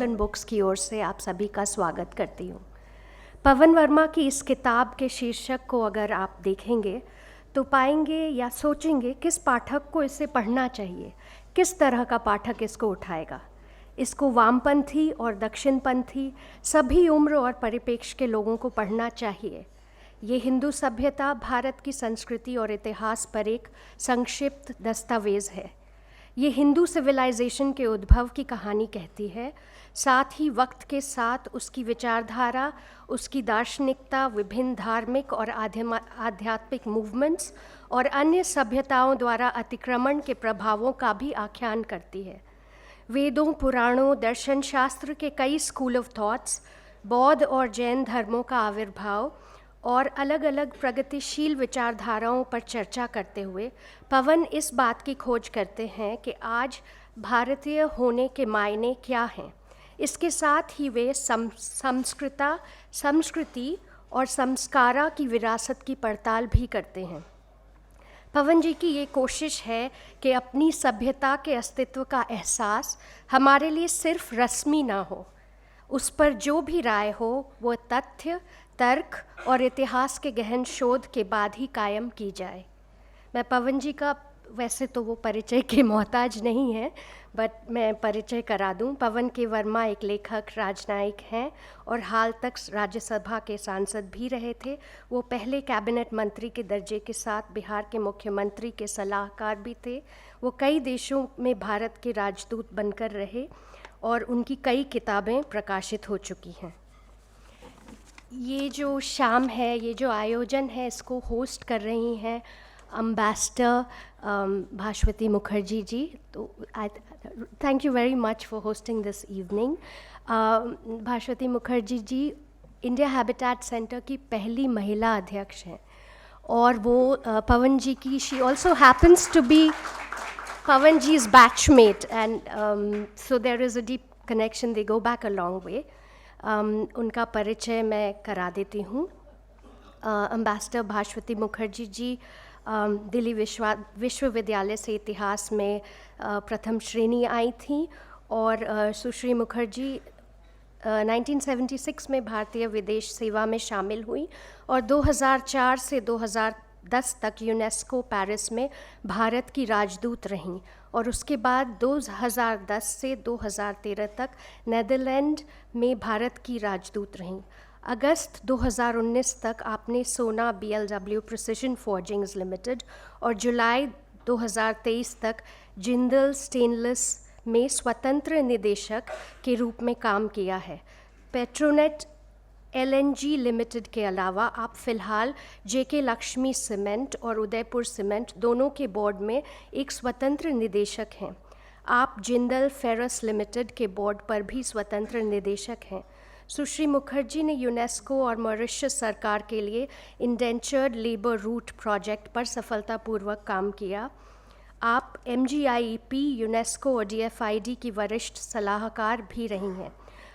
Westland books की ओर से आप सभी का स्वागत करती हूँ। पवन वर्मा की इस किताब के शीर्षक को अगर आप देखेंगे तो पाएंगे या सोचेंगे किस पाठक को इसे पढ़ना चाहिए, किस तरह का पाठक इसको उठाएगा। इसको वामपंथी और दक्षिणपंथी सभी उम्र और परिप्रेक्ष्य के लोगों को पढ़ना चाहिए। ये हिंदू सभ्यता, भारत की संस्कृति और इतिहास पर एक संक्षिप्त दस्तावेज़ है। ये हिंदू सिविलाइजेशन के उद्भव की कहानी कहती है, साथ ही वक्त के साथ उसकी विचारधारा, उसकी दार्शनिकता, विभिन्न धार्मिक और आध्यात्मिक मूवमेंट्स और अन्य सभ्यताओं द्वारा अतिक्रमण के प्रभावों का भी आख्यान करती है। वेदों, पुराणों, दर्शन शास्त्र के कई स्कूल ऑफ थॉट्स, बौद्ध और जैन धर्मों का आविर्भाव और अलग अलग प्रगतिशील विचारधाराओं पर चर्चा करते हुए पवन इस बात की खोज करते हैं कि आज भारतीय होने के मायने क्या हैं। इसके साथ ही वे संस्कृति और संस्कारा की विरासत की पड़ताल भी करते हैं। पवन जी की ये कोशिश है कि अपनी सभ्यता के अस्तित्व का एहसास हमारे लिए सिर्फ रस्मी ना हो, उस पर जो भी राय हो वो तथ्य, तर्क और इतिहास के गहन शोध के बाद ही कायम की जाए। मैं पवन जी का वैसे तो वो परिचय के मोहताज नहीं है, बट मैं परिचय करा दूं। पवन के वर्मा एक लेखक, राजनयिक हैं और हाल तक राज्यसभा के सांसद भी रहे थे। वो पहले कैबिनेट मंत्री के दर्जे के साथ बिहार के मुख्यमंत्री के सलाहकार भी थे। वो कई देशों में भारत के राजदूत बनकर रहे और उनकी कई किताबें प्रकाशित हो चुकी हैं। ये जो शाम है, ये जो आयोजन है, इसको होस्ट कर रही हैं एम्बेसडर भास्वती मुखर्जी जी। तो thank you very much for hosting this evening. Bhaswati Mukherjee ji India Habitat Centre की पहली महिला अध्यक्ष हैं और वो पवन जी की, she also happens to be Pavan ji's batchmate, and so there is a deep connection. They go back a long way. उनका परिचय मैं करा देती हूँ। एम्बेसडर भास्वती मुखर्जी जी दिल्ली विश्वविद्यालय से इतिहास में प्रथम श्रेणी आई थी और सुश्री मुखर्जी 1976 में भारतीय विदेश सेवा में शामिल हुई और 2004 से 2010 तक यूनेस्को पेरिस में भारत की राजदूत रहीं और उसके बाद 2010 से 2013 तक नीदरलैंड में भारत की राजदूत रहीं। अगस्त 2019 तक आपने सोना BLW प्रिसिशन फोर्जिंग्स लिमिटेड और जुलाई 2023 तक जिंदल स्टेनलेस में स्वतंत्र निदेशक के रूप में काम किया है। पेट्रोनेट LNG लिमिटेड के अलावा आप फ़िलहाल JK लक्ष्मी सीमेंट और उदयपुर सीमेंट दोनों के बोर्ड में एक स्वतंत्र निदेशक हैं। आप जिंदल फेरस लिमिटेड के बोर्ड पर भी स्वतंत्र निदेशक हैं। सुश्री मुखर्जी ने यूनेस्को और मॉरिशस सरकार के लिए इंडेंचर्ड लेबर रूट प्रोजेक्ट पर सफलतापूर्वक काम किया। आप MGIEP, यूनेस्को और DFID की वरिष्ठ सलाहकार भी रही हैं।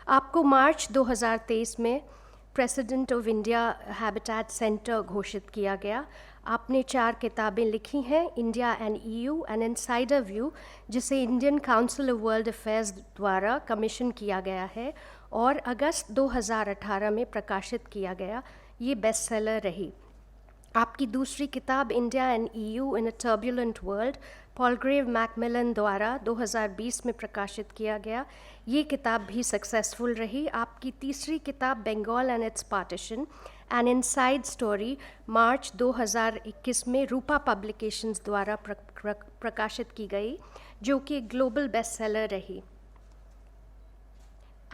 आपको मार्च 2023 में president of India Habitat Centre घोषित किया गया। आपने 4 किताबें लिखी हैं, India and EU, an insider view, जिसे Indian Council of World Affairs द्वारा कमीशन किया गया है और अगस्त 2018 में प्रकाशित किया गया। ये बेस्ट सेलर रही। आपकी दूसरी किताब India and EU in a turbulent world Palgrave Macmillan द्वारा 2020 में प्रकाशित किया गया। ये किताब भी सक्सेसफुल रही। आपकी तीसरी किताब Bengal and its partition an inside story March 2021 में रूपा पब्लिकेशंस द्वारा प्रकाशित की गई, जो कि ग्लोबल बेस्ट सेलर रही।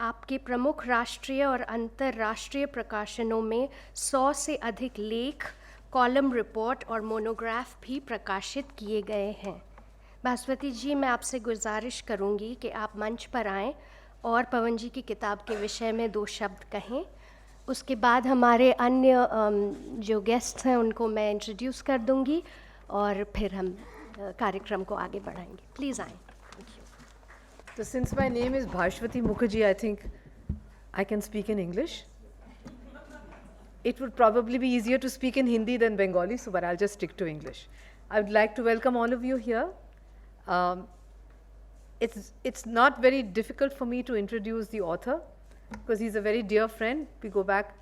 आपके प्रमुख राष्ट्रीय और अंतर्राष्ट्रीय प्रकाशनों में 100 से अधिक लेख, कॉलम रिपोर्ट और मोनोग्राफ भी प्रकाशित किए गए हैं। भास्वती जी, मैं आपसे गुजारिश करूंगी कि आप मंच पर आएं और पवन जी की किताब के विषय में 2 शब्द कहें। उसके बाद हमारे अन्य जो गेस्ट्स हैं उनको मैं इंट्रोड्यूस कर दूंगी और फिर हम कार्यक्रम को आगे बढ़ाएंगे। प्लीज़ आएं। So since my name is Bhashwati Mukherjee, I think I can speak in English. It would probably be easier to speak in Hindi than Bengali, so but I'll just stick to English. I would like to welcome all of you here. it's not very difficult for me to introduce the author because he's a very dear friend. We go back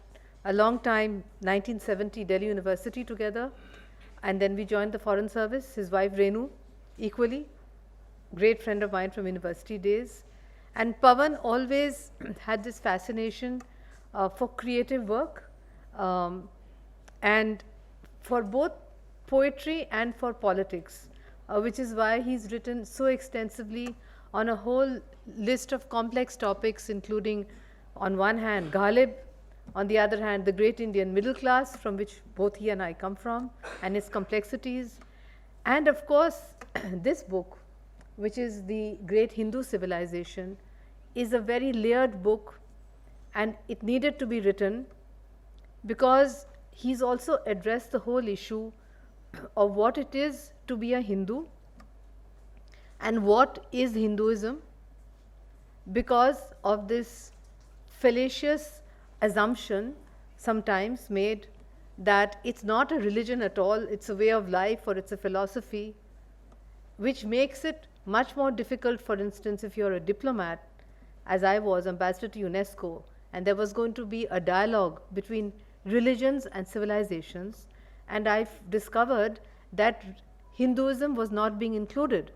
a long time, 1970 Delhi University together, and then we joined the Foreign Service. His wife Renu, equally, great friend of mine from university days. And Pavan always had this fascination for creative work and for both poetry and for politics, which is why he's written so extensively on a whole list of complex topics, including, on one hand, Ghalib, on the other hand, the great Indian middle class, from which both he and I come from, and its complexities. And of course, this book, which is the great Hindu civilization, is a very layered book, and it needed to be written because he's also addressed the whole issue of what it is to be a Hindu and what is Hinduism, because of this fallacious assumption sometimes made that it's not a religion at all, it's a way of life or it's a philosophy, which makes it much more difficult. For instance, if you're a diplomat, as I was, ambassador to UNESCO, and there was going to be a dialogue between religions and civilizations, and I've discovered that Hinduism was not being included.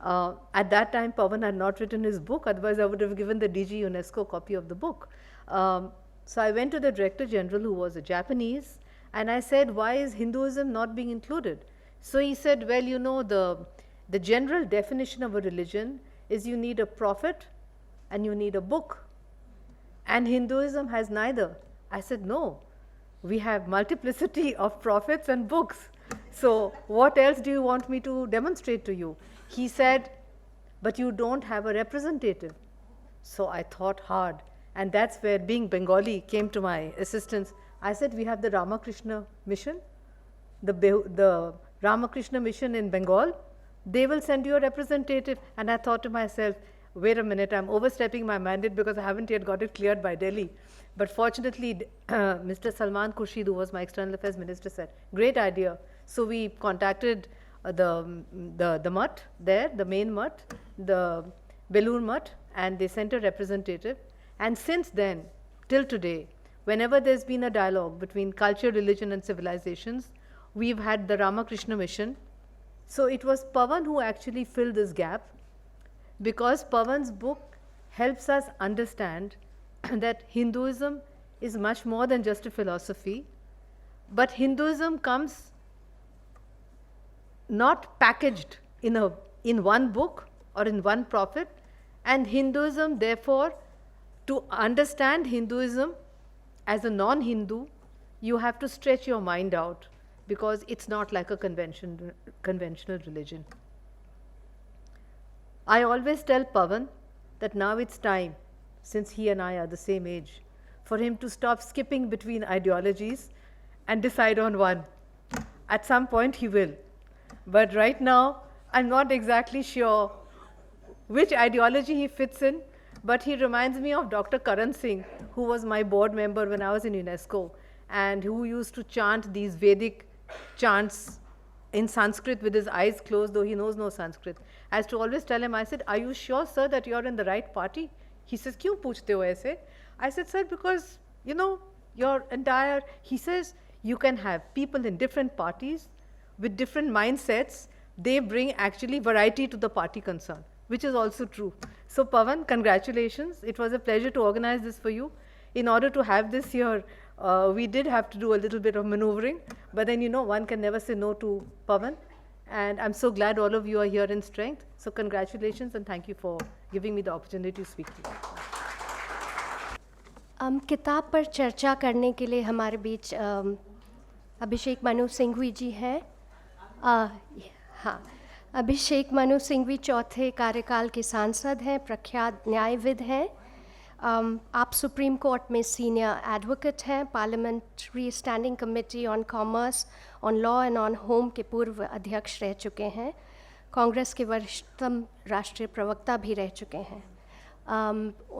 At that time, Pavan had not written his book, otherwise I would have given the DG UNESCO copy of the book. So I went to the Director General, who was a Japanese, and I said, why is Hinduism not being included? So he said, well, you know, the general definition of a religion is you need a prophet and you need a book. And Hinduism has neither. I said, no, we have multiplicity of prophets and books. So what else do you want me to demonstrate to you? He said, but you don't have a representative. So I thought hard. And that's where, being Bengali, came to my assistance. I said, we have the Ramakrishna mission, the Ramakrishna mission in Bengal. They will send you a representative. And I thought to myself, wait a minute, I'm overstepping my mandate because I haven't yet got it cleared by Delhi. But fortunately, Mr. Salman Khurshid, who was my external affairs minister, said, great idea. So we contacted the mutt there, the main mutt, the Belur mutt, and they sent a representative. And since then, till today, whenever there's been a dialogue between culture, religion and civilizations, we've had the Ramakrishna mission. So it was Pavan who actually filled this gap, because Pavan's book helps us understand that Hinduism is much more than just a philosophy, but Hinduism comes not packaged in one book or in one prophet, and Hinduism, therefore, to understand Hinduism as a non-Hindu, you have to stretch your mind out, because it's not like a conventional religion. I always tell Pavan that now it's time, since he and I are the same age, for him to stop skipping between ideologies and decide on one. At some point he will. But right now, I'm not exactly sure which ideology he fits in, but he reminds me of Dr. Karan Singh, who was my board member when I was in UNESCO, and who used to chant these Vedic chants in Sanskrit with his eyes closed, though he knows no Sanskrit. I used to always tell him, I said, are you sure, sir, that you're in the right party? He says, "Kyun poochte ho aise?" I said, sir, because, you know, your entire, he says, you can have people in different parties with different mindsets. They bring actually variety to the party concern, which is also true. So Pavan, congratulations. It was a pleasure to organize this for you. In order to have this here, we did have to do a little bit of maneuvering, but then, you know, one can never say no to Pavan. And I'm so glad all of you are here in strength. So congratulations, and thank you for giving me the opportunity to speak to you. किताब पर चर्चा करने के लिए हमारे बीच अभिषेक मनु सिंघवी जी हैं। हाँ, अभिषेक मनु सिंघवी चौथे कार्यकाल के सांसद हैं, प्रख्यात न्यायविद हैं। आप सुप्रीम कोर्ट में सीनियर एडवोकेट हैं, parliamentary standing committee on commerce, on law and on home के पूर्व अध्यक्ष रह चुके हैं, कांग्रेस के वरिष्ठतम राष्ट्रीय प्रवक्ता भी रह चुके हैं।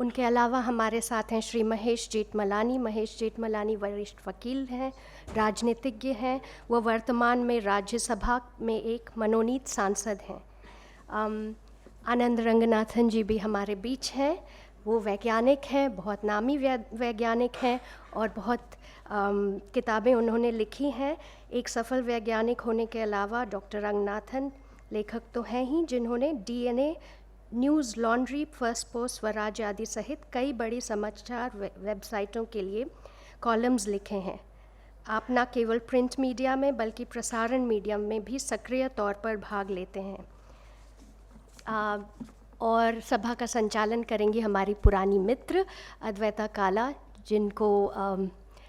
उनके अलावा हमारे साथ हैं श्री महेश जेठमलानी। महेश जेठमलानी वरिष्ठ वकील हैं, राजनीतिज्ञ हैं। वह वर्तमान में राज्यसभा में एक मनोनीत सांसद हैं। आनंद रंगनाथन जी भी हमारे बीच हैं। वो वैज्ञानिक हैं, बहुत नामी वैज्ञानिक हैं और बहुत किताबें उन्होंने लिखी हैं। एक सफल वैज्ञानिक होने के अलावा डॉक्टर रंगनाथन लेखक तो हैं ही, जिन्होंने DNA, news laundry, first post, स्वराज्य आदि सहित कई बड़ी समाचार वेबसाइटों के लिए कॉलम्स लिखे हैं। आप न केवल प्रिंट मीडिया में बल्कि प्रसारण मीडिया में भी सक्रिय तौर पर भाग लेते हैं। और सभा का संचालन करेंगी हमारी पुरानी मित्र अद्वैता काला, जिनको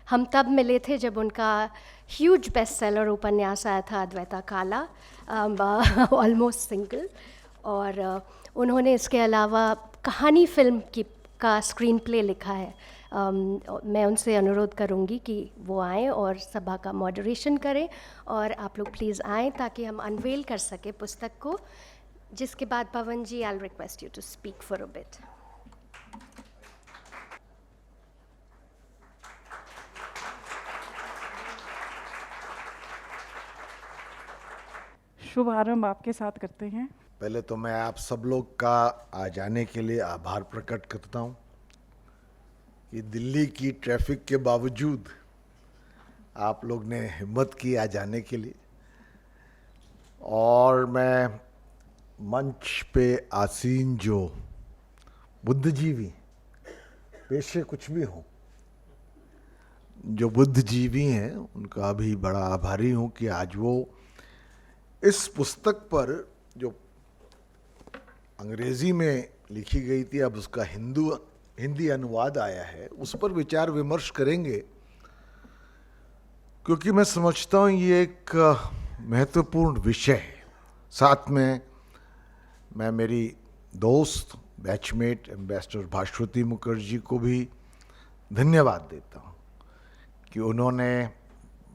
हम तब मिले थे जब उनका ह्यूज बेस्ट सेलर उपन्यास आया था अद्वैता काला, ऑलमोस्ट सिंगल। और उन्होंने इसके अलावा कहानी फिल्म का स्क्रीन प्ले लिखा है। मैं उनसे अनुरोध करूंगी कि वो आएँ और सभा का मॉडरेशन करें, और आप लोग प्लीज़ आएँ ताकि हम अनवेल कर सकें पुस्तक को, जिसके बाद Pawan ji, I request you to speak for a bit. शुभारंभ आपके साथ करते हैं। पहले तो मैं आप सब लोग का आ जाने के लिए आभार प्रकट करता हूँ कि दिल्ली की ट्रैफिक के बावजूद आप लोग ने हिम्मत की आ जाने के लिए। और मैं मंच पे आसीन जो बुद्धिजीवी, पेशे कुछ भी हों, जो बुद्धिजीवी हैं उनका भी बड़ा आभारी हूँ कि आज वो इस पुस्तक पर जो अंग्रेजी में लिखी गई थी, अब उसका हिंदी अनुवाद आया है, उस पर विचार विमर्श करेंगे, क्योंकि मैं समझता हूँ ये एक महत्वपूर्ण विषय है। साथ में मैं मेरी दोस्त, बैचमेट, एम्बेसडर भास्वती मुखर्जी को भी धन्यवाद देता हूँ कि उन्होंने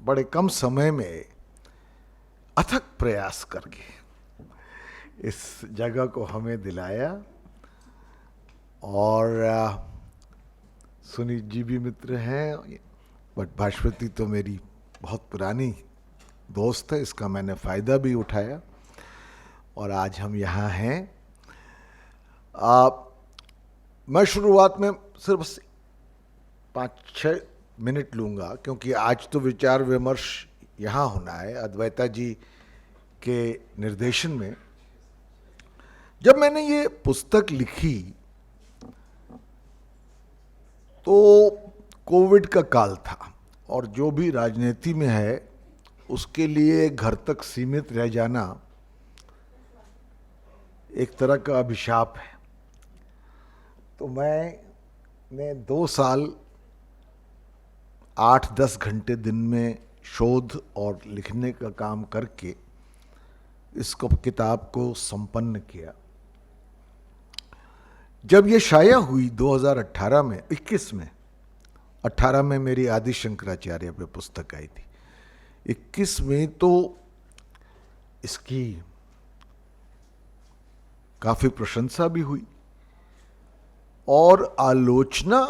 बड़े कम समय में अथक प्रयास करके इस जगह को हमें दिलाया। और सुनीत जी भी मित्र हैं, बट भास्वती तो मेरी बहुत पुरानी दोस्त है, इसका मैंने फ़ायदा भी उठाया और आज हम यहाँ हैं। मैं शुरुआत में सिर्फ 5-6 मिनट लूँगा, क्योंकि आज तो विचार विमर्श यहाँ होना है अद्वैता जी के निर्देशन में। जब मैंने ये पुस्तक लिखी तो कोविड का काल था, और जो भी राजनीति में है उसके लिए घर तक सीमित रह जाना एक तरह का अभिशाप है। तो मैंने 2 साल 8-10 घंटे दिन में शोध और लिखने का काम करके इसको किताब को संपन्न किया। जब ये शाया हुई 2018 में, 21 में, 18 में मेरी आदि शंकराचार्य पे पुस्तक आई थी, 21 में तो इसकी काफ़ी प्रशंसा भी हुई और आलोचना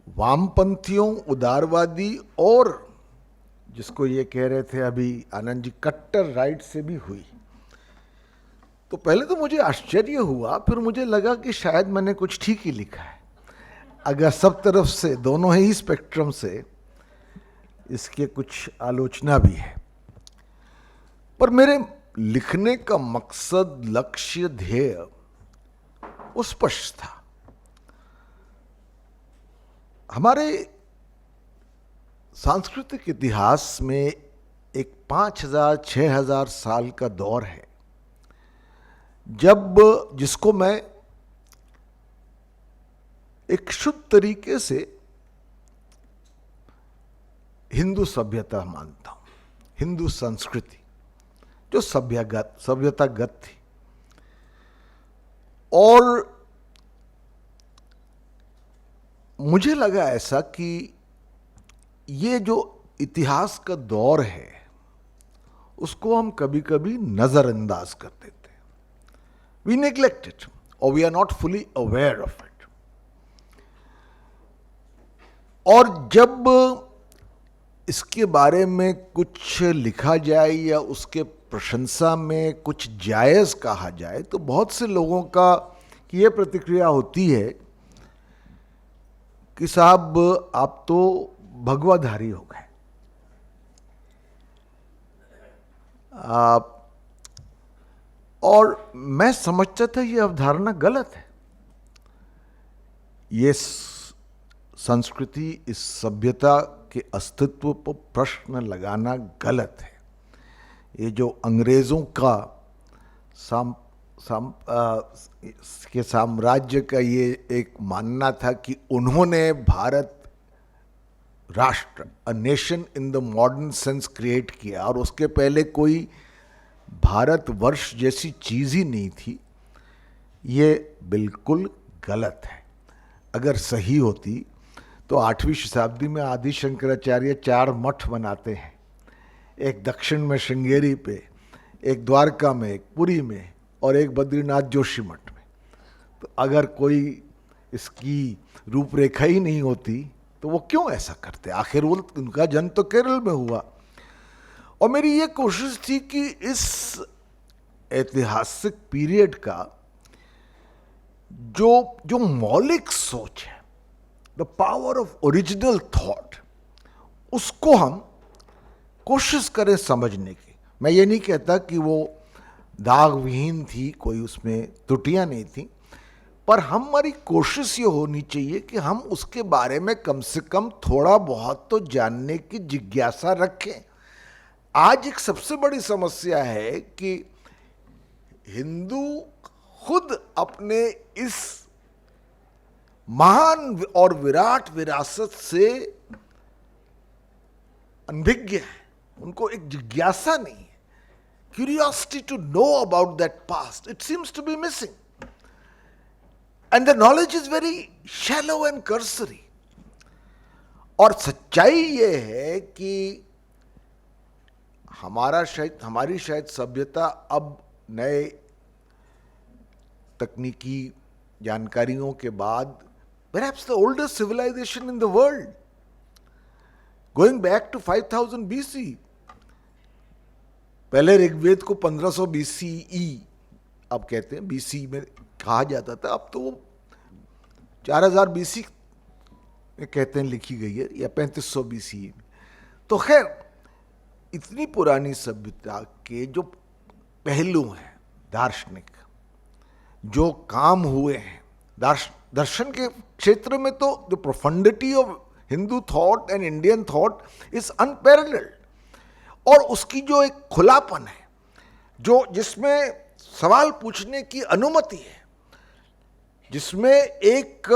वामपंथियों, उदारवादी और जिसको ये कह रहे थे अभी आनंद जी, कट्टर राइट से भी हुई। तो पहले तो मुझे आश्चर्य हुआ, फिर मुझे लगा कि शायद मैंने कुछ ठीक ही लिखा है, अगर सब तरफ से, दोनों ही स्पेक्ट्रम से इसके कुछ आलोचना भी है। पर मेरे लिखने का मकसद, लक्ष्य, ध्येय वो स्पष्ट था। हमारे सांस्कृतिक इतिहास में एक 5000-6000 साल का दौर है जब, जिसको मैं एक शुद्ध तरीके से हिंदू सभ्यता मानता हूं, हिंदू संस्कृति जो सभ्यतागत थी। और मुझे लगा ऐसा कि ये जो इतिहास का दौर है उसको हम कभी कभी नजरअंदाज कर देते हैं। We neglect it or we are not fully aware of it. और जब इसके बारे में कुछ लिखा जाए या उसके प्रशंसा में कुछ जायज़ कहा जाए तो बहुत से लोगों का की ये प्रतिक्रिया होती है कि साहब आप तो भगवाधारी हो गए, और मैं समझता था ये अवधारणा गलत है। ये संस्कृति, इस सभ्यता के अस्तित्व पर प्रश्न लगाना गलत है। ये जो अंग्रेजों का साम्राज्य का ये एक मानना था कि उन्होंने भारत राष्ट्र, a nation in the modern sense create किया और उसके पहले कोई भारतवर्ष जैसी चीज़ ही नहीं थी, ये बिल्कुल गलत है। अगर सही होती तो 8वीं शताब्दी में आदि शंकराचार्य 4 मठ बनाते हैं, एक दक्षिण में श्रृंगेरी पे, एक द्वारका में, एक पुरी में और एक बद्रीनाथ जोशी मठ में। तो अगर कोई इसकी रूपरेखा ही नहीं होती तो वो क्यों ऐसा करते? आखिर वो उनका जन्म तो केरल में हुआ। और मेरी ये कोशिश थी कि इस ऐतिहासिक पीरियड का जो मौलिक सोच है, the power of original thought, उसको हम कोशिश करें समझने की। मैं ये नहीं कहता कि वो दाग विहीन थी, कोई उसमें त्रुटियां नहीं थी, पर हमारी कोशिश ये होनी चाहिए कि हम उसके बारे में कम से कम थोड़ा बहुत तो जानने की जिज्ञासा रखें। आज एक सबसे बड़ी समस्या है कि हिंदू खुद अपने इस महान और विराट विरासत से अनभिज्ञ है, उनको एक जिज्ञासा नहीं है। Curiosity to know about that past, it seems to be missing, and the knowledge is very shallow and cursory. और सच्चाई ये है कि हमारी शायद सभ्यता अब नए तकनीकी जानकारियों के बाद perhaps the oldest civilization in the world, going back to 5000 BC. पहले ऋग्वेद को 1500 BCE अब कहते हैं, BC में कहा जाता था, अब तो वो 4000 BC में कहते हैं लिखी गई है, या 3500 BCE में। तो खैर इतनी पुरानी सभ्यता के जो पहलू हैं दार्शनिक, जो काम हुए हैं दर्शन के क्षेत्र में, तो the profundity of Hindu thought and Indian thought is unparalleled. और उसकी जो एक खुलापन है, जिसमें सवाल पूछने की अनुमति है, जिसमें एक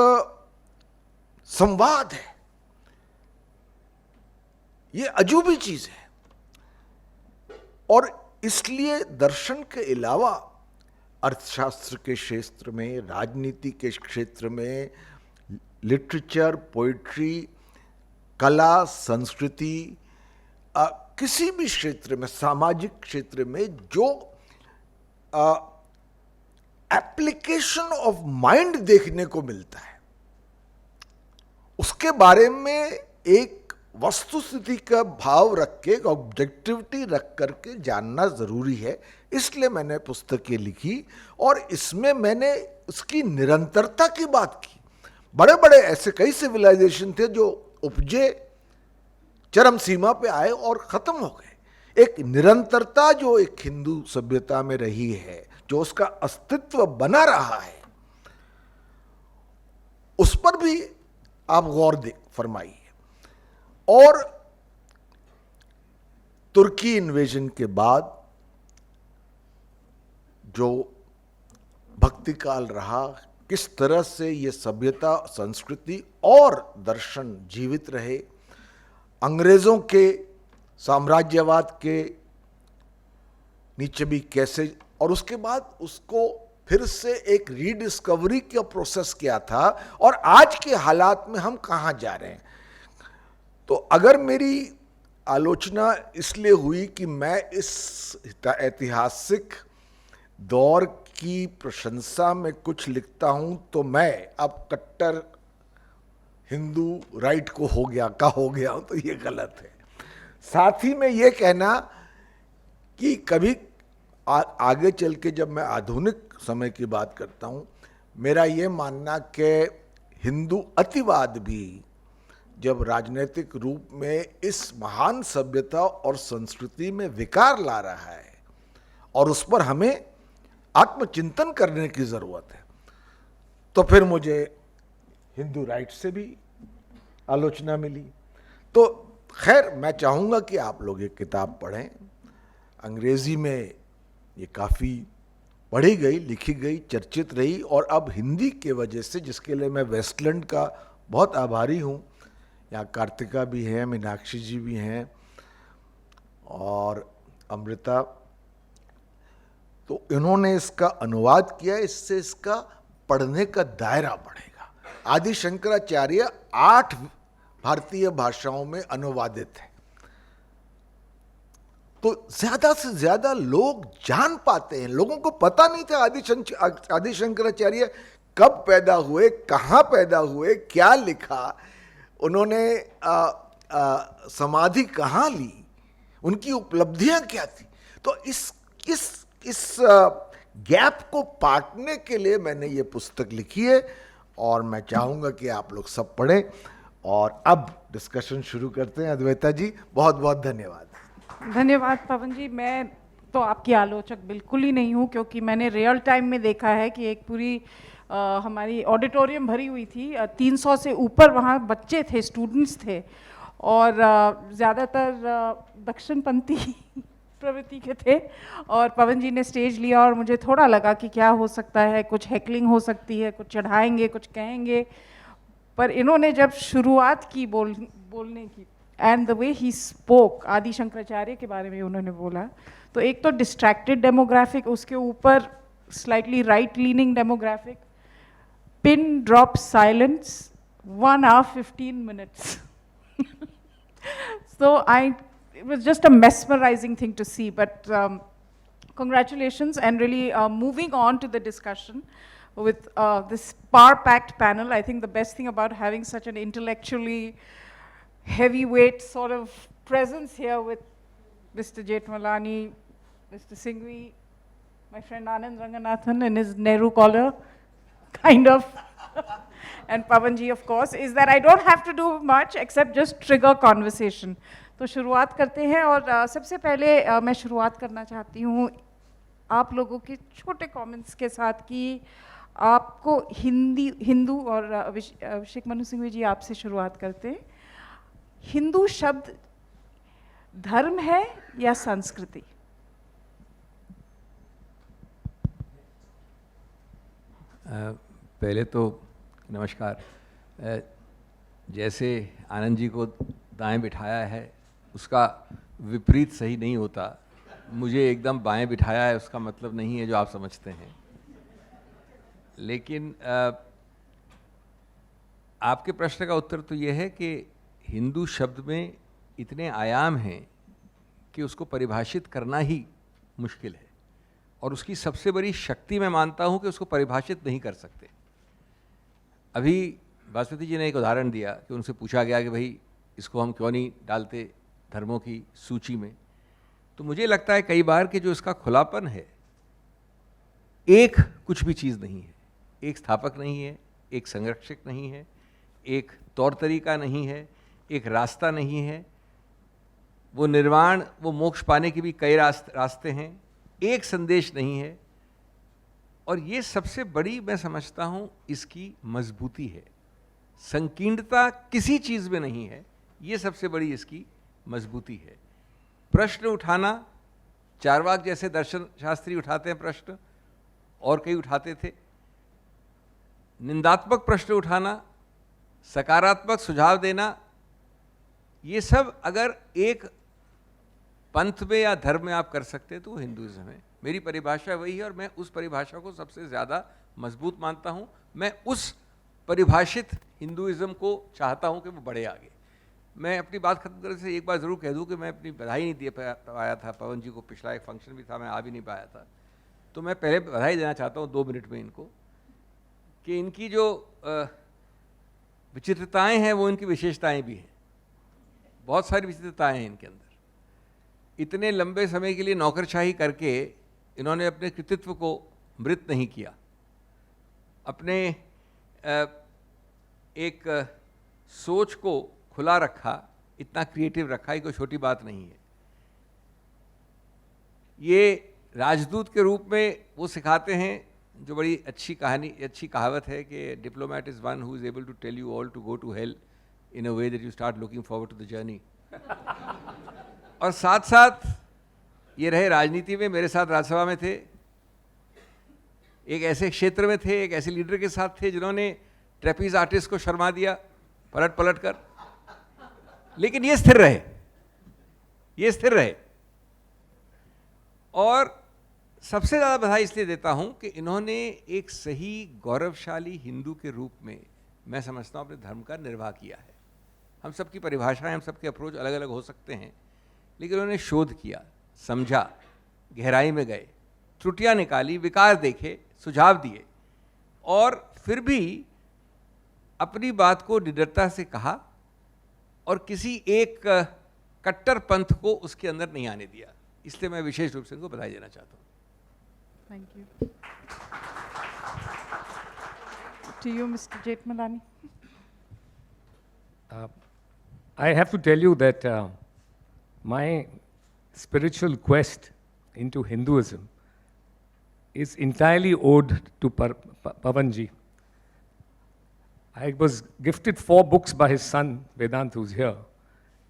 संवाद है, ये अजूबी चीज है। और इसलिए दर्शन के अलावा अर्थशास्त्र के क्षेत्र में, राजनीति के क्षेत्र में, लिटरेचर, पोइट्री, कला, संस्कृति, किसी भी क्षेत्र में, सामाजिक क्षेत्र में जो एप्लीकेशन ऑफ माइंड देखने को मिलता है, उसके बारे में एक वस्तुस्थिति का भाव रख के, ऑब्जेक्टिविटी रख करके जानना जरूरी है। इसलिए मैंने पुस्तकें लिखी और इसमें मैंने उसकी निरंतरता की बात की। बड़े बड़े ऐसे कई सिविलाइजेशन थे जो उपजे, चरम सीमा पे आए और खत्म हो गए। एक निरंतरता जो एक हिंदू सभ्यता में रही है, जो उसका अस्तित्व बना रहा है, उस पर भी आप गौर फरमाइए। और तुर्की इन्वेजन के बाद जो भक्ति काल रहा, किस तरह से ये सभ्यता, संस्कृति और दर्शन जीवित रहे, अंग्रेजों के साम्राज्यवाद के नीचे भी कैसे, और उसके बाद उसको फिर से एक रीडिस्कवरी का प्रोसेस किया था, और आज के हालात में हम कहाँ जा रहे हैं। तो अगर मेरी आलोचना इसलिए हुई कि मैं इस ऐतिहासिक दौर की प्रशंसा में कुछ लिखता हूं, तो मैं अब कट्टर हिंदू राइट को हो गया हूं, तो ये गलत है। साथ ही में ये कहना कि कभी आगे चल के जब मैं आधुनिक समय की बात करता हूँ, मेरा ये मानना कि हिंदू अतिवाद भी जब राजनीतिक रूप में इस महान सभ्यता और संस्कृति में विकार ला रहा है और उस पर हमें आत्मचिंतन करने की जरूरत है, तो फिर मुझे हिंदू राइट से भी आलोचना मिली। तो खैर, मैं चाहूँगा कि आप लोग ये किताब पढ़ें। अंग्रेजी में ये काफ़ी पढ़ी गई, लिखी गई, चर्चित रही, और अब हिंदी के वजह से, जिसके लिए मैं वेस्टलैंड का बहुत आभारी हूँ, यहाँ कार्तिका भी हैं, मीनाक्षी जी भी हैं और अमृता, तो इन्होंने इसका अनुवाद किया। इससे इसका पढ़ने का दायरा बढ़ेगा। आदि शंकराचार्य 8 भारतीय भाषाओं में अनुवादित है, तो ज्यादा से ज्यादा लोग जान पाते हैं। लोगों को पता नहीं था आदि शंकराचार्य कब पैदा हुए, कहाँ पैदा हुए, क्या लिखा, उन्होंने समाधि कहाँ ली, उनकी उपलब्धियां क्या थी। तो इस गैप को पाटने के लिए मैंने ये पुस्तक लिखी है और मैं चाहूँगा कि आप लोग सब पढ़ें। और अब डिस्कशन शुरू करते हैं। अद्वैता जी, बहुत बहुत धन्यवाद। धन्यवाद पवन जी। मैं तो आपकी आलोचक बिल्कुल ही नहीं हूँ, क्योंकि मैंने रियल टाइम में देखा है कि एक पूरी हमारी ऑडिटोरियम भरी हुई थी, 300 से ऊपर वहाँ बच्चे थे, स्टूडेंट्स थे, और ज़्यादातर दक्षिणपंथी प्रवृत्ति के थे। और पवन जी ने स्टेज लिया और मुझे थोड़ा लगा कि क्या हो सकता है, कुछ हैकलिंग हो सकती है, कुछ चढ़ाएंगे, कुछ कहेंगे, पर इन्होंने जब शुरुआत की बोलने की, and the way he spoke, आदि शंकराचार्य के बारे में उन्होंने बोला, तो एक तो डिस्ट्रैक्टेड डेमोग्राफिक, उसके ऊपर slightly right leaning demographic, pin drop silence, 1 hour 15 minutes. So it was just a mesmerizing thing to see, but congratulations, and really moving on to the discussion with this power-packed panel. I think the best thing about having such an intellectually heavyweight sort of presence here with Mr. Jethmalani, Mr. Singhvi, my friend Anand Ranganathan in his Nehru collar, kind of, and Pavan ji, of course, is that I don't have to do much except just trigger conversation. तो शुरुआत करते हैं, और सबसे पहले मैं शुरुआत करना चाहती हूँ आप लोगों के छोटे कमेंट्स के साथ कि आपको हिंदू, और अभिषेक मनु सिंघवी जी आपसे शुरुआत करते हैं। हिंदू शब्द धर्म है या संस्कृति? पहले तो नमस्कार। जैसे आनंद जी को दाएं बिठाया है, उसका विपरीत सही नहीं होता। मुझे एकदम बाएं बिठाया है, उसका मतलब नहीं है जो आप समझते हैं। लेकिन आपके प्रश्न का उत्तर तो यह है कि हिंदू शब्द में इतने आयाम हैं कि उसको परिभाषित करना ही मुश्किल है, और उसकी सबसे बड़ी शक्ति मैं मानता हूं कि उसको परिभाषित नहीं कर सकते। अभी वासुदेव जी ने एक उदाहरण दिया कि उनसे पूछा गया कि भाई इसको हम क्यों नहीं डालते धर्मों की सूची में, तो मुझे लगता है कई बार कि जो इसका खुलापन है, एक कुछ भी चीज़ नहीं है, एक स्थापक नहीं है, एक संरक्षक नहीं है, एक तौर तरीका नहीं है, एक रास्ता नहीं है, वो निर्वाण, वो मोक्ष पाने के भी कई रास्ते हैं, एक संदेश नहीं है। और ये सबसे बड़ी मैं समझता हूँ इसकी मजबूती है। संकीर्णता किसी चीज़ में नहीं है, ये सबसे बड़ी इसकी मजबूती है। प्रश्न उठाना, चारवाक जैसे दर्शन शास्त्री उठाते हैं प्रश्न, और कई उठाते थे। निंदात्मक प्रश्न उठाना, सकारात्मक सुझाव देना, ये सब अगर एक पंथ में या धर्म में आप कर सकते हैं तो वो हिंदुइज्म है। मेरी परिभाषा वही है, और मैं उस परिभाषा को सबसे ज़्यादा मजबूत मानता हूँ। मैं उस परिभाषित हिंदुइज्म को चाहता हूँ कि वो बढ़े आगे। मैं अपनी बात खत्म करने से एक बार ज़रूर कह दूँ कि मैं अपनी बधाई नहीं दे पाया था पवन जी को। पिछला एक फंक्शन भी था, मैं आ भी नहीं पाया था, तो मैं पहले बधाई देना चाहता हूँ 2 मिनट में इनको, कि इनकी जो विचित्रताएं हैं वो इनकी विशेषताएं भी हैं। बहुत सारी विचित्रताएं हैं इनके अंदर, इतने लंबे समय के लिए नौकरशाही करके इन्होंने अपने कृतित्व को मृत नहीं किया, अपने एक सोच को खुला रखा, इतना क्रिएटिव रखा, ये कोई छोटी बात नहीं है। ये राजदूत के रूप में वो सिखाते हैं, जो बड़ी अच्छी कहानी, अच्छी कहावत है कि diplomat is one who is able to tell you all to go to hell in a way that you start looking forward to the journey. और साथ साथ ये रहे राजनीति में, मेरे साथ राज्यसभा में थे, एक ऐसे क्षेत्र में थे, एक ऐसे लीडर के साथ थे जिन्होंने ट्रेपीज आर्टिस्ट को शर्मा दिया पलट पलट कर, लेकिन ये स्थिर रहे, ये स्थिर रहे। और सबसे ज़्यादा बधाई इसलिए देता हूं कि इन्होंने एक सही गौरवशाली हिंदू के रूप में, मैं समझता हूं, अपने धर्म का निर्वाह किया है। हम सबकी परिभाषाएं, हम सबके अप्रोच अलग अलग हो सकते हैं, लेकिन उन्होंने शोध किया, समझा, गहराई में गए, त्रुटियां निकाली, विकार देखे, सुझाव दिए, और फिर भी अपनी बात को निडरता से कहा और किसी एक कट्टर पंथ को उसके अंदर नहीं आने दिया। इसलिए मैं विशेष रूप से इनको बधाई देना चाहता हूँ। Thank you. To you, Mr. Jethmalani. I have to tell you that my spiritual quest into Hinduism is entirely owed to Pavan ji. I was gifted 4 books by his son, Vedant, who's here,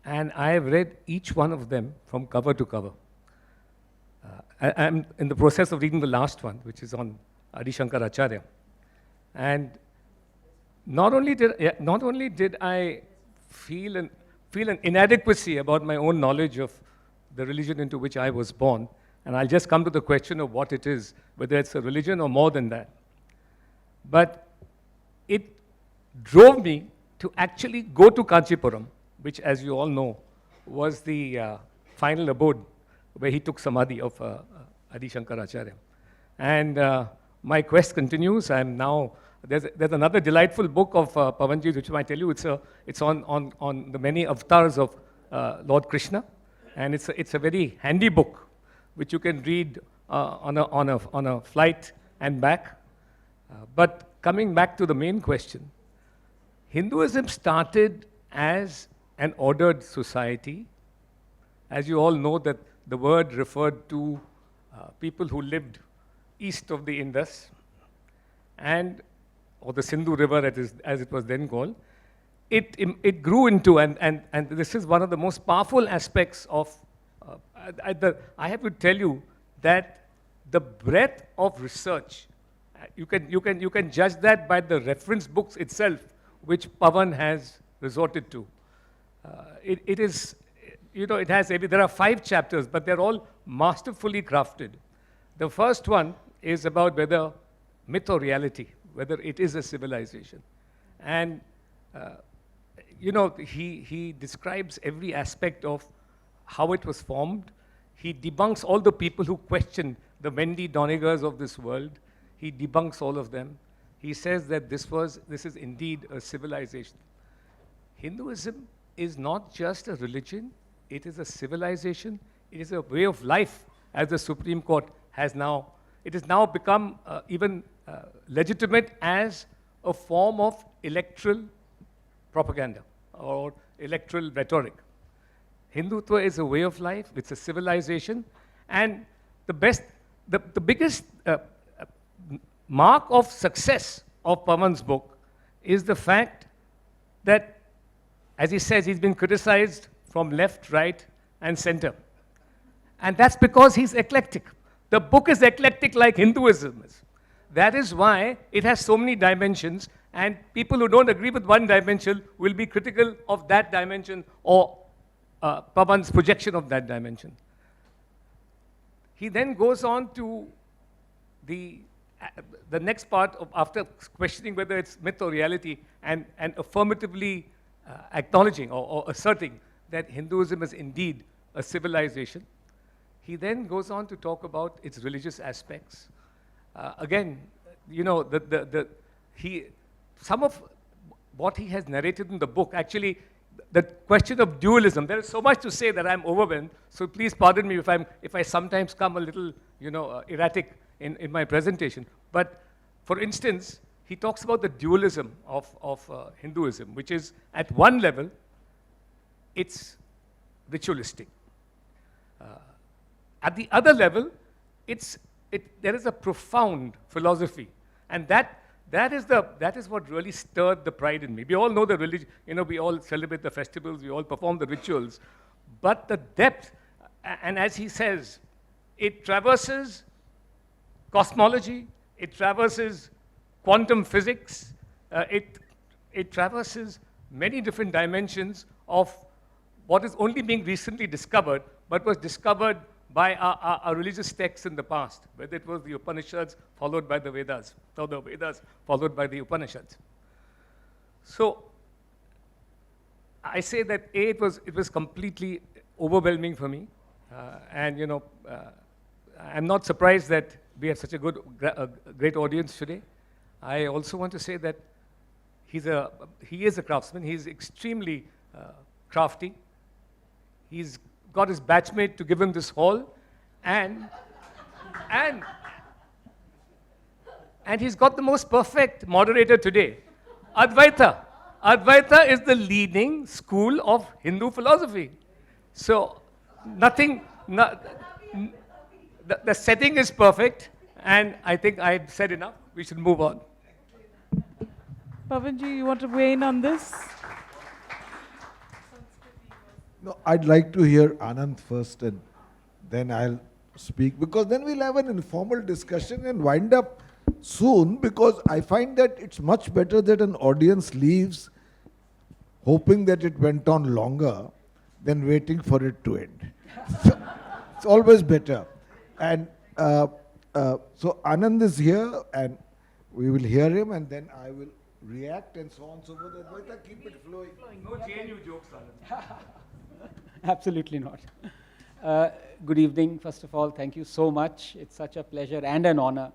and I have read each one of them from cover to cover. I'm in the process of reading the last one, which is on Adi Shankar Acharya. And not only did I feel an inadequacy about my own knowledge of the religion into which I was born, and I'll just come to the question of what it is, whether it's a religion or more than that. But it drove me to actually go to Kanchipuram, which, as you all know, was the final abode where he took samadhi of Adi Shankar Acharya. And my quest continues. I'm now, there's another delightful book of Pavanji, which I tell you, it's on the many avatars of Lord Krishna. And it's a very handy book, which you can read on a flight and back. But coming back to the main question, Hinduism started as an ordered society. As you all know, that the word referred to people who lived east of the Indus, or the Sindhu River, as it was then called. It grew into, and this is one of the most powerful aspects of, I have to tell you that the breadth of research, you can judge that by the reference books itself, which Pavan has resorted to. It is, it has, there are 5 chapters, but they're all masterfully crafted. The first one is about whether myth or reality, whether it is a civilization. And, he describes every aspect of how it was formed. He debunks all the people who question the Wendy Donegers of this world. He debunks all of them. He says that this is indeed a civilization. Hinduism is not just a religion, it is a civilization, it is a way of life, as the Supreme Court has now, it has now become even legitimate as a form of electoral propaganda or electoral rhetoric. Hindutva is a way of life, it's a civilization, and the biggest mark of success of Pavan's book is the fact that, as he says, he's been criticized from left, right, and center. And that's because he's eclectic. The book is eclectic like Hinduism is. That is why it has so many dimensions, and people who don't agree with one dimension will be critical of that dimension or Pavan's projection of that dimension. He then goes on to the next part of, after questioning whether it's myth or reality, and affirmatively acknowledging or asserting that Hinduism is indeed a civilization. He then goes on to talk about its religious aspects. Again, some of what he has narrated in the book, actually, the question of dualism. There is so much to say that I'm overwhelmed. So please pardon me if I sometimes come a little, erratic in my presentation. But for instance, he talks about the dualism of Hinduism, which is at one level, it's ritualistic. At the other level, there is a profound philosophy, and that is what really stirred the pride in me. We all know the religion, we all celebrate the festivals, we all perform the rituals, but the depth, and as he says, it traverses cosmology, it traverses quantum physics, it traverses many different dimensions of what is only being recently discovered, but was discovered by our religious texts in the past, whether it was the Upanishads followed by the Vedas, or the Vedas followed by the Upanishads. So I say that it was completely overwhelming for me, and I'm not surprised that we have such a great audience today. I also want to say that he is a craftsman. He's extremely crafty. He's got his batchmate to give him this hall, and he's got the most perfect moderator today, Advaita. Advaita is the leading school of Hindu philosophy. So the setting is perfect, and I think I've said enough. We should move on. Pavanji, you want to weigh in on this? No, I'd like to hear Anand first, and then I'll speak, because then we'll have an informal discussion and wind up soon, because I find that it's much better that an audience leaves hoping that it went on longer than waiting for it to end. So, it's always better. And so Anand is here, and we will hear him, and then I will react, and so on and so forth. Advaita, keep it flowing. No JNU jokes, Anand. Absolutely not. Good evening, first of all. Thank you so much. It's such a pleasure and an honor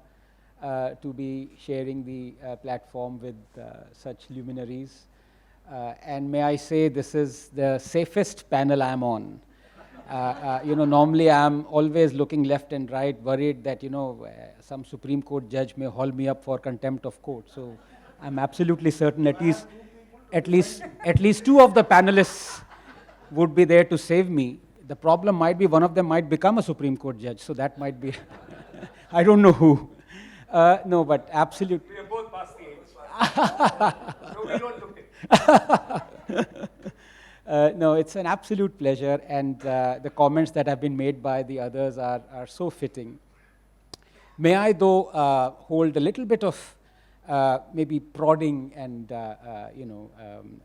to be sharing the platform with such luminaries. And may I say, this is the safest panel I'm on. Normally I'm always looking left and right, worried that, some Supreme Court judge may haul me up for contempt of court. So I'm absolutely certain at least two of the panelists would be there to save me. The problem might be one of them might become a Supreme Court judge, so that might be, I don't know who. No, but absolutely. We are both past the age. No, we don't look it. No, it's an absolute pleasure, and the comments that have been made by the others are so fitting. May I, though, hold a little bit of maybe prodding and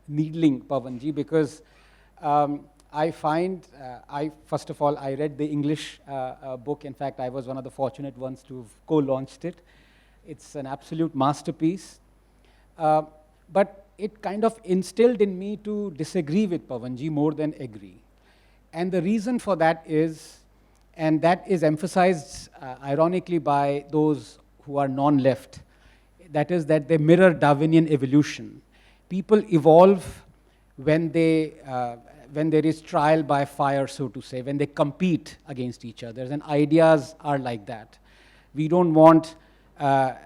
needling Pavanji, because I find, first of all, I read the English book. In fact, I was one of the fortunate ones to have co-launched it. It's an absolute masterpiece. But it kind of instilled in me to disagree with Pavanji more than agree. And the reason for that is, and that is emphasized ironically by those who are non-left, that is that they mirror Darwinian evolution. People evolve when there is trial by fire, so to say, when they compete against each other, and ideas are like that. We don't want a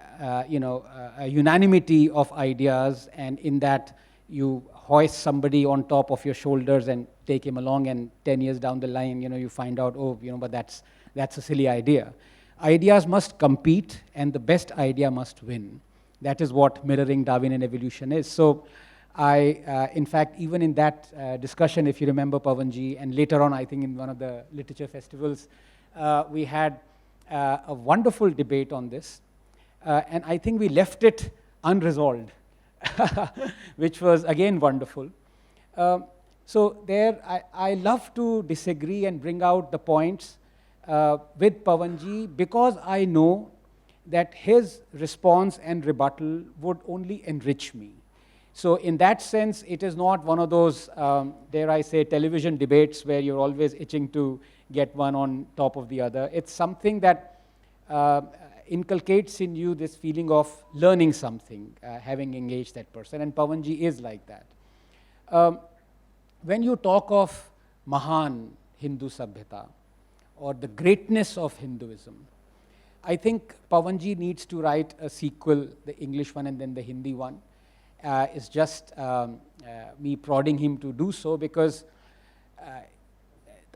unanimity of ideas, and in that you hoist somebody on top of your shoulders and take him along, and 10 years down the line, you find out, but that's a silly idea. Ideas must compete, and the best idea must win. That is what mirroring Darwinian evolution is. So in fact, even in that discussion, if you remember, Pavanji, and later on, I think in one of the literature festivals, we had a wonderful debate on this. And I think we left it unresolved, which was, again, wonderful. So there, I love to disagree and bring out the points with Pavanji, because I know that his response and rebuttal would only enrich me. So in that sense, it is not one of those, dare I say, television debates where you're always itching to get one on top of the other. It's something that inculcates in you this feeling of learning something, having engaged that person, and Pavanji is like that. when you talk of Mahan Hindu Sabhyata or the greatness of Hinduism, I think Pavanji needs to write a sequel, the English one and then the Hindi one. It's just me prodding him to do so, because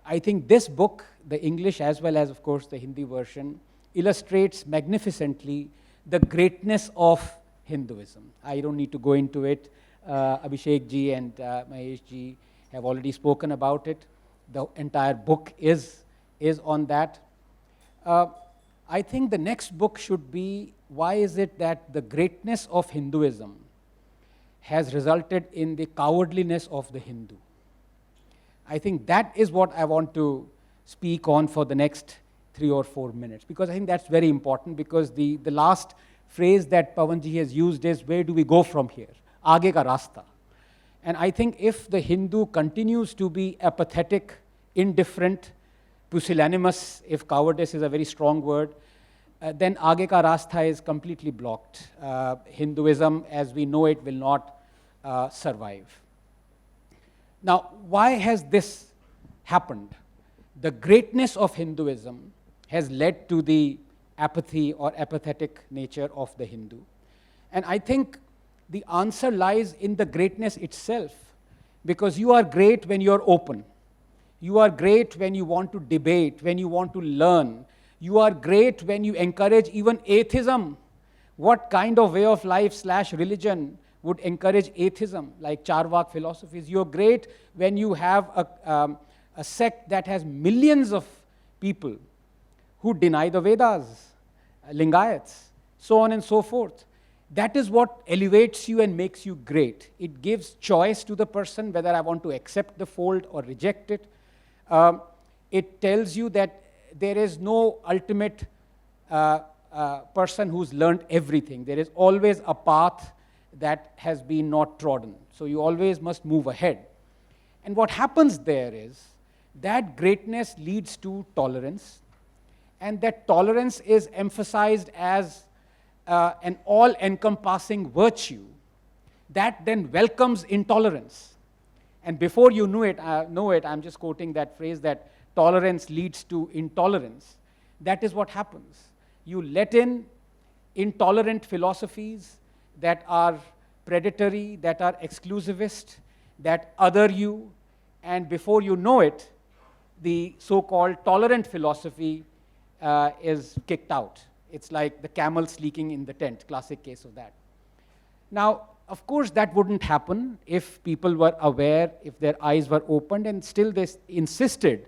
I think this book, the English as well as, of course, the Hindi version, illustrates magnificently the greatness of Hinduism. I don't need to go into it. Abhishek ji and Mahesh ji have already spoken about it. The entire book is on that. I think the next book should be, why is it that the greatness of Hinduism has resulted in the cowardliness of the Hindu? I think that is what I want to speak on for the next 3 or 4 minutes, because I think that's very important, because the last phrase that Pavanji has used is, where do we go from here? Aage ka rasta. And I think if the Hindu continues to be apathetic, indifferent, pusillanimous, if cowardice is a very strong word, then aage ka rasta is completely blocked. Hinduism as we know it will not survive. Now, why has this happened? The greatness of Hinduism has led to the apathy or apathetic nature of the Hindu. And I think the answer lies in the greatness itself, because you are great when you are open. You are great when you want to debate, when you want to learn. You are great when you encourage even atheism. What kind of way of life / religion would encourage atheism, like Charvak philosophies? You're great when you have a sect that has millions of people who deny the Vedas, Lingayats, so on and so forth. That is what elevates you and makes you great. It gives choice to the person whether I want to accept the fold or reject it. It tells you that there is no ultimate person who's learned everything. There is always a path that has been not trodden. So you always must move ahead. And what happens there is that greatness leads to tolerance, and that tolerance is emphasized as an all-encompassing virtue that then welcomes intolerance. And before you know it, I'm just quoting that phrase that tolerance leads to intolerance. That is what happens. You let in intolerant philosophies that are predatory, that are exclusivist, that other you, and before you know it, the so-called tolerant philosophy is kicked out. It's like the camels leaking in the tent, classic case of that. Now, of course, that wouldn't happen if people were aware, if their eyes were opened, and still they insisted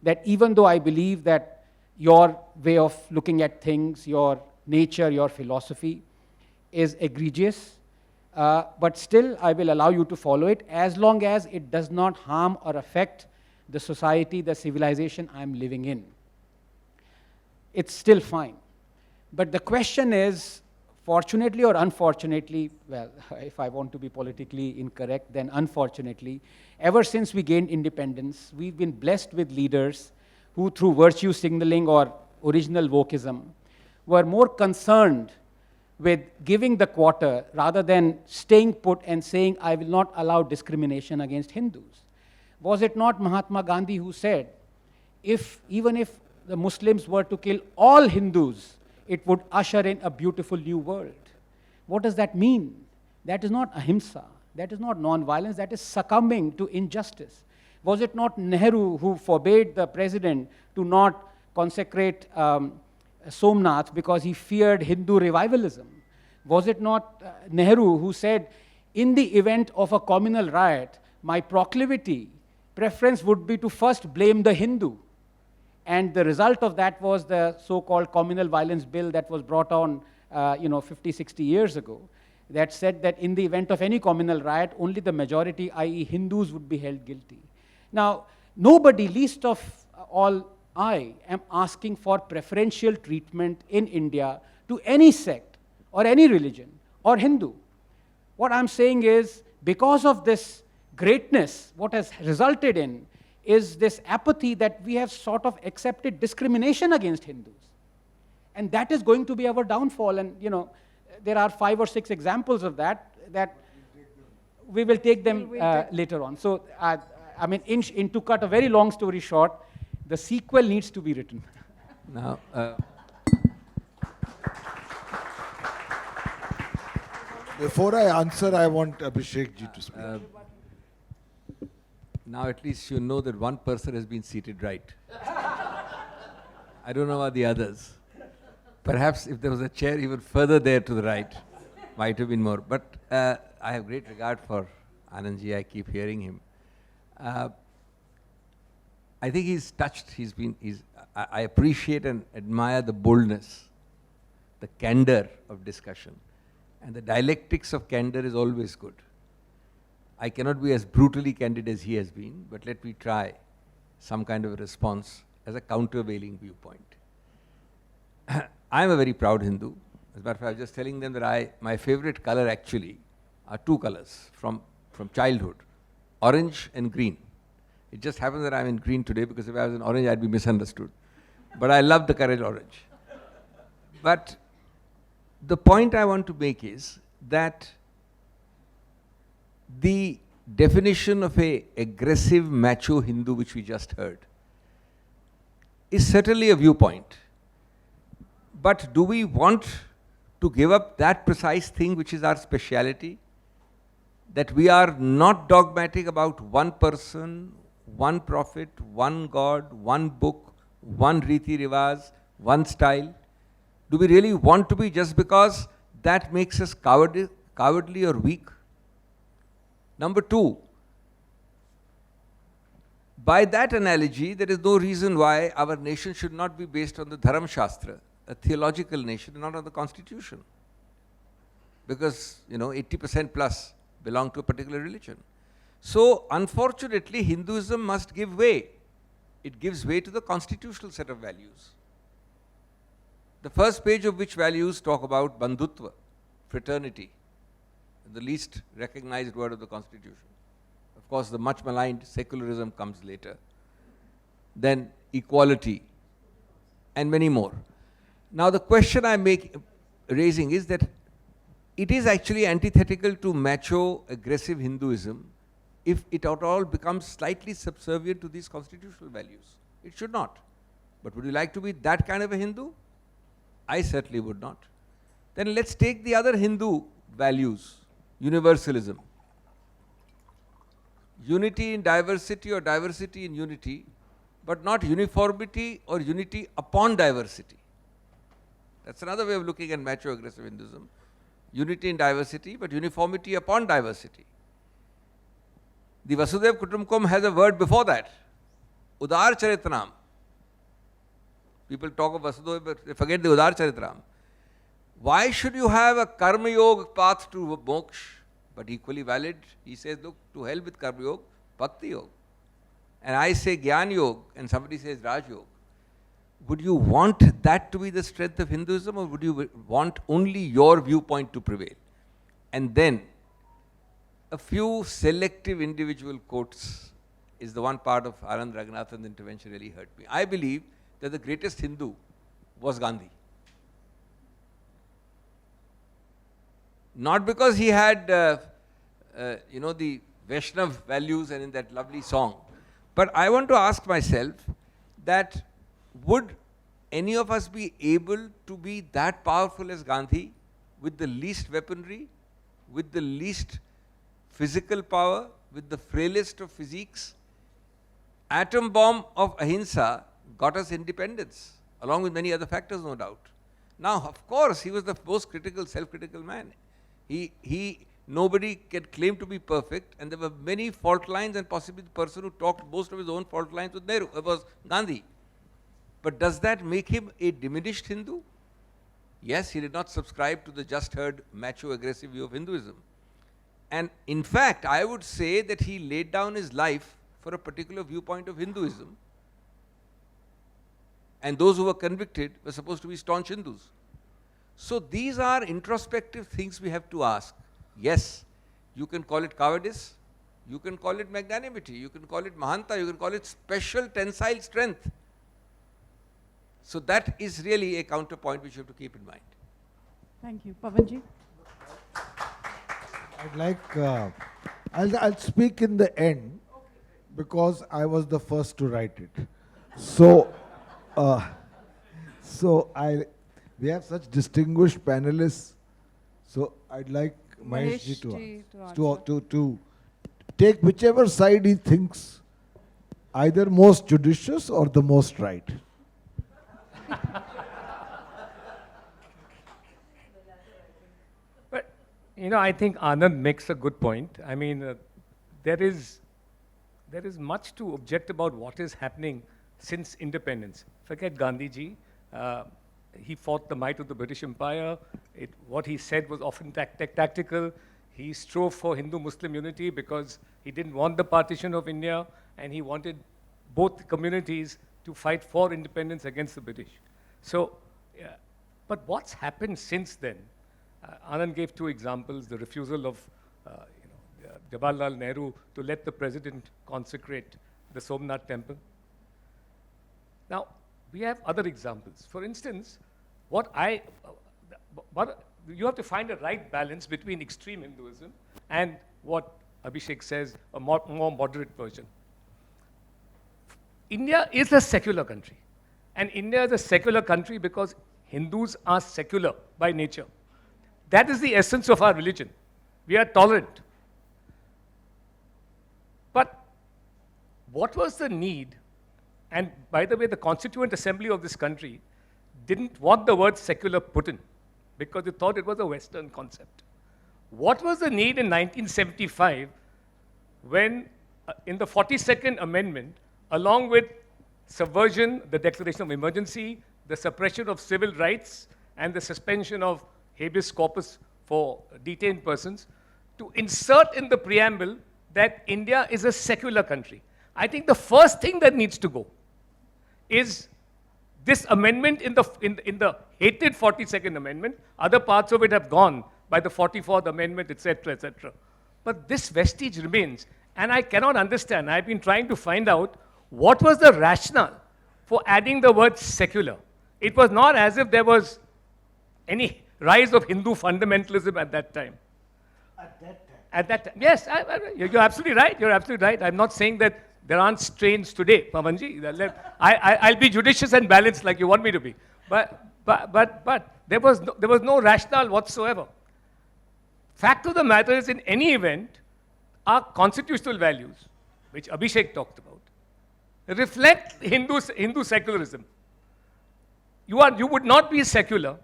that even though I believe that your way of looking at things, your nature, your philosophy is egregious, but still I will allow you to follow it as long as it does not harm or affect the society, the civilization I'm living in. It's still fine. But the question is, fortunately or unfortunately, well, if I want to be politically incorrect, then unfortunately, ever since we gained independence, we've been blessed with leaders who, through virtue signaling or original wokeism, were more concerned with giving the quarter rather than staying put and saying, I will not allow discrimination against Hindus. Was it not Mahatma Gandhi who said, even if the Muslims were to kill all Hindus, it would usher in a beautiful new world? What does that mean? That is not ahimsa. That is not non-violence. That is succumbing to injustice. Was it not Nehru who forbade the president to not consecrate Somnath because he feared Hindu revivalism? Was it not Nehru who said, in the event of a communal riot, my preference would be to first blame the Hindu? And the result of that was the so-called communal violence bill that was brought on 50, 60 years ago, that said that in the event of any communal riot, only the majority, i.e. Hindus, would be held guilty. Now, nobody, least of all I, am asking for preferential treatment in India to any sect or any religion or Hindu. What I'm saying is, because of this greatness, what has resulted in is this apathy that we have sort of accepted discrimination against Hindus. And that is going to be our downfall. And, there are 5 or 6 examples of that we will take them later on. So I mean, to cut a very long story short, the sequel needs to be written. Now, Before I answer, I want Abhishek ji to speak. now at least you know that one person has been seated right. I don't know about the others. Perhaps if there was a chair even further there to the right, might have been more. But I have great regard for Anandji. I keep hearing him. I think he's touched. I appreciate and admire the boldness, the candor of discussion. And the dialectics of candor is always good. I cannot be as brutally candid as he has been, but let me try some kind of a response as a countervailing viewpoint. I am a very proud Hindu. As a matter of fact, I was just telling them that my favorite color actually are two colors from childhood, orange and green. It just happens that I'm in green today because if I was in orange, I'd be misunderstood. But I love the color orange. But the point I want to make is that the definition of a aggressive macho Hindu which we just heard is certainly a viewpoint. But do we want to give up that precise thing which is our speciality? That we are not dogmatic about one person, one prophet, one God, one book, one riti rivaj, one style? Do we really want to be just because that makes us cowardly or weak? Number two, by that analogy, there is no reason why our nation should not be based on the Dharam Shastra, a theological nation, not on the constitution. Because, 80% plus belong to a particular religion. So, unfortunately, Hinduism must give way. It gives way to the constitutional set of values. The first page of which values talk about bandhutva, fraternity, the least recognized word of the constitution. Of course, the much maligned secularism comes later. Then equality, and many more. Now the question I'm raising is that it is actually antithetical to macho, aggressive Hinduism if it at all becomes slightly subservient to these constitutional values. It should not. But would you like to be that kind of a Hindu? I certainly would not. Then let's take the other Hindu values, universalism. Unity in diversity or diversity in unity, but not uniformity or unity upon diversity. That's another way of looking at macho aggressive Hinduism. Unity in diversity, but uniformity upon diversity. The Vasudev Kutumbakam has a word before that, Udar Charitranam. People talk of Vasudev, but they forget the Udar Charitram. Why should you have a Karma Yoga path to moksha? But equally valid, he says, look, to hell with Karma Yoga, Bhakti Yoga. And I say Gyan Yoga, and somebody says Raj Yoga. Would you want that to be the strength of Hinduism, or would you want only your viewpoint to prevail? And then, a few selective individual quotes is the one part of Anand Ranganathan's intervention really hurt me. I believe that the greatest Hindu was Gandhi. Not because he had, the Vaishnav values and in that lovely song, but I want to ask myself that would any of us be able to be that powerful as Gandhi with the least weaponry, with the least physical power, with the frailest of physiques? Atom bomb of ahimsa got us independence, along with many other factors, no doubt. Now, of course, he was the most critical, self-critical man. Nobody can claim to be perfect, and there were many fault lines, and possibly the person who talked most of his own fault lines was Gandhi. But does that make him a diminished Hindu? Yes, he did not subscribe to the just heard macho aggressive view of Hinduism. And in fact, I would say that he laid down his life for a particular viewpoint of Hinduism. And those who were convicted were supposed to be staunch Hindus. So these are introspective things we have to ask. Yes, you can call it cowardice, you can call it magnanimity, you can call it mahanta, you can call it special tensile strength. So that is really a counterpoint which you have to keep in mind. Thank you. Pavanji? I'd like, I'll speak in the end, because I was the first to write it. So, uh, we have such distinguished panelists. So I'd like Mahesh ji to take whichever side he thinks either most judicious or the most right. But, I think Anand makes a good point. I mean, there is much to object about what is happening since independence. Forget Gandhiji. He fought the might of the British Empire. What he said was often tactical. He strove for Hindu-Muslim unity because he didn't want the partition of India, and he wanted both communities to fight for independence against the British. So, but what's happened since then? Anand gave two examples: the refusal of Jawaharlal Nehru to let the president consecrate the Somnath temple. Now, we have other examples. For instance, you have to find a right balance between extreme Hinduism and what Abhishek says, a more moderate version. India is a secular country. And India is a secular country because Hindus are secular by nature. That is the essence of our religion. We are tolerant. But what was the need? And by the way, the Constituent Assembly of this country didn't want the word secular put in because they thought it was a Western concept. What was the need in 1975 when, in the 42nd Amendment, along with subversion, the declaration of emergency, the suppression of civil rights, and the suspension of habeas corpus for detained persons, to insert in the preamble that India is a secular country? I think the first thing that needs to go is this amendment in the hated 42nd Amendment. Other parts of it have gone by the 44th Amendment, etc., etc. But this vestige remains, and I cannot understand. I've been trying to find out what was the rationale for adding the word secular. It was not as if there was any rise of Hindu fundamentalism at that time. At that time, yes, you're absolutely right. You're absolutely right. I'm not saying that there aren't strains today, Pavanji. I'll be judicious and balanced like you want me to be. But there was no rationale whatsoever. Fact of the matter is, in any event, our constitutional values, which Abhishek talked about, reflect Hindu secularism. You would not be secular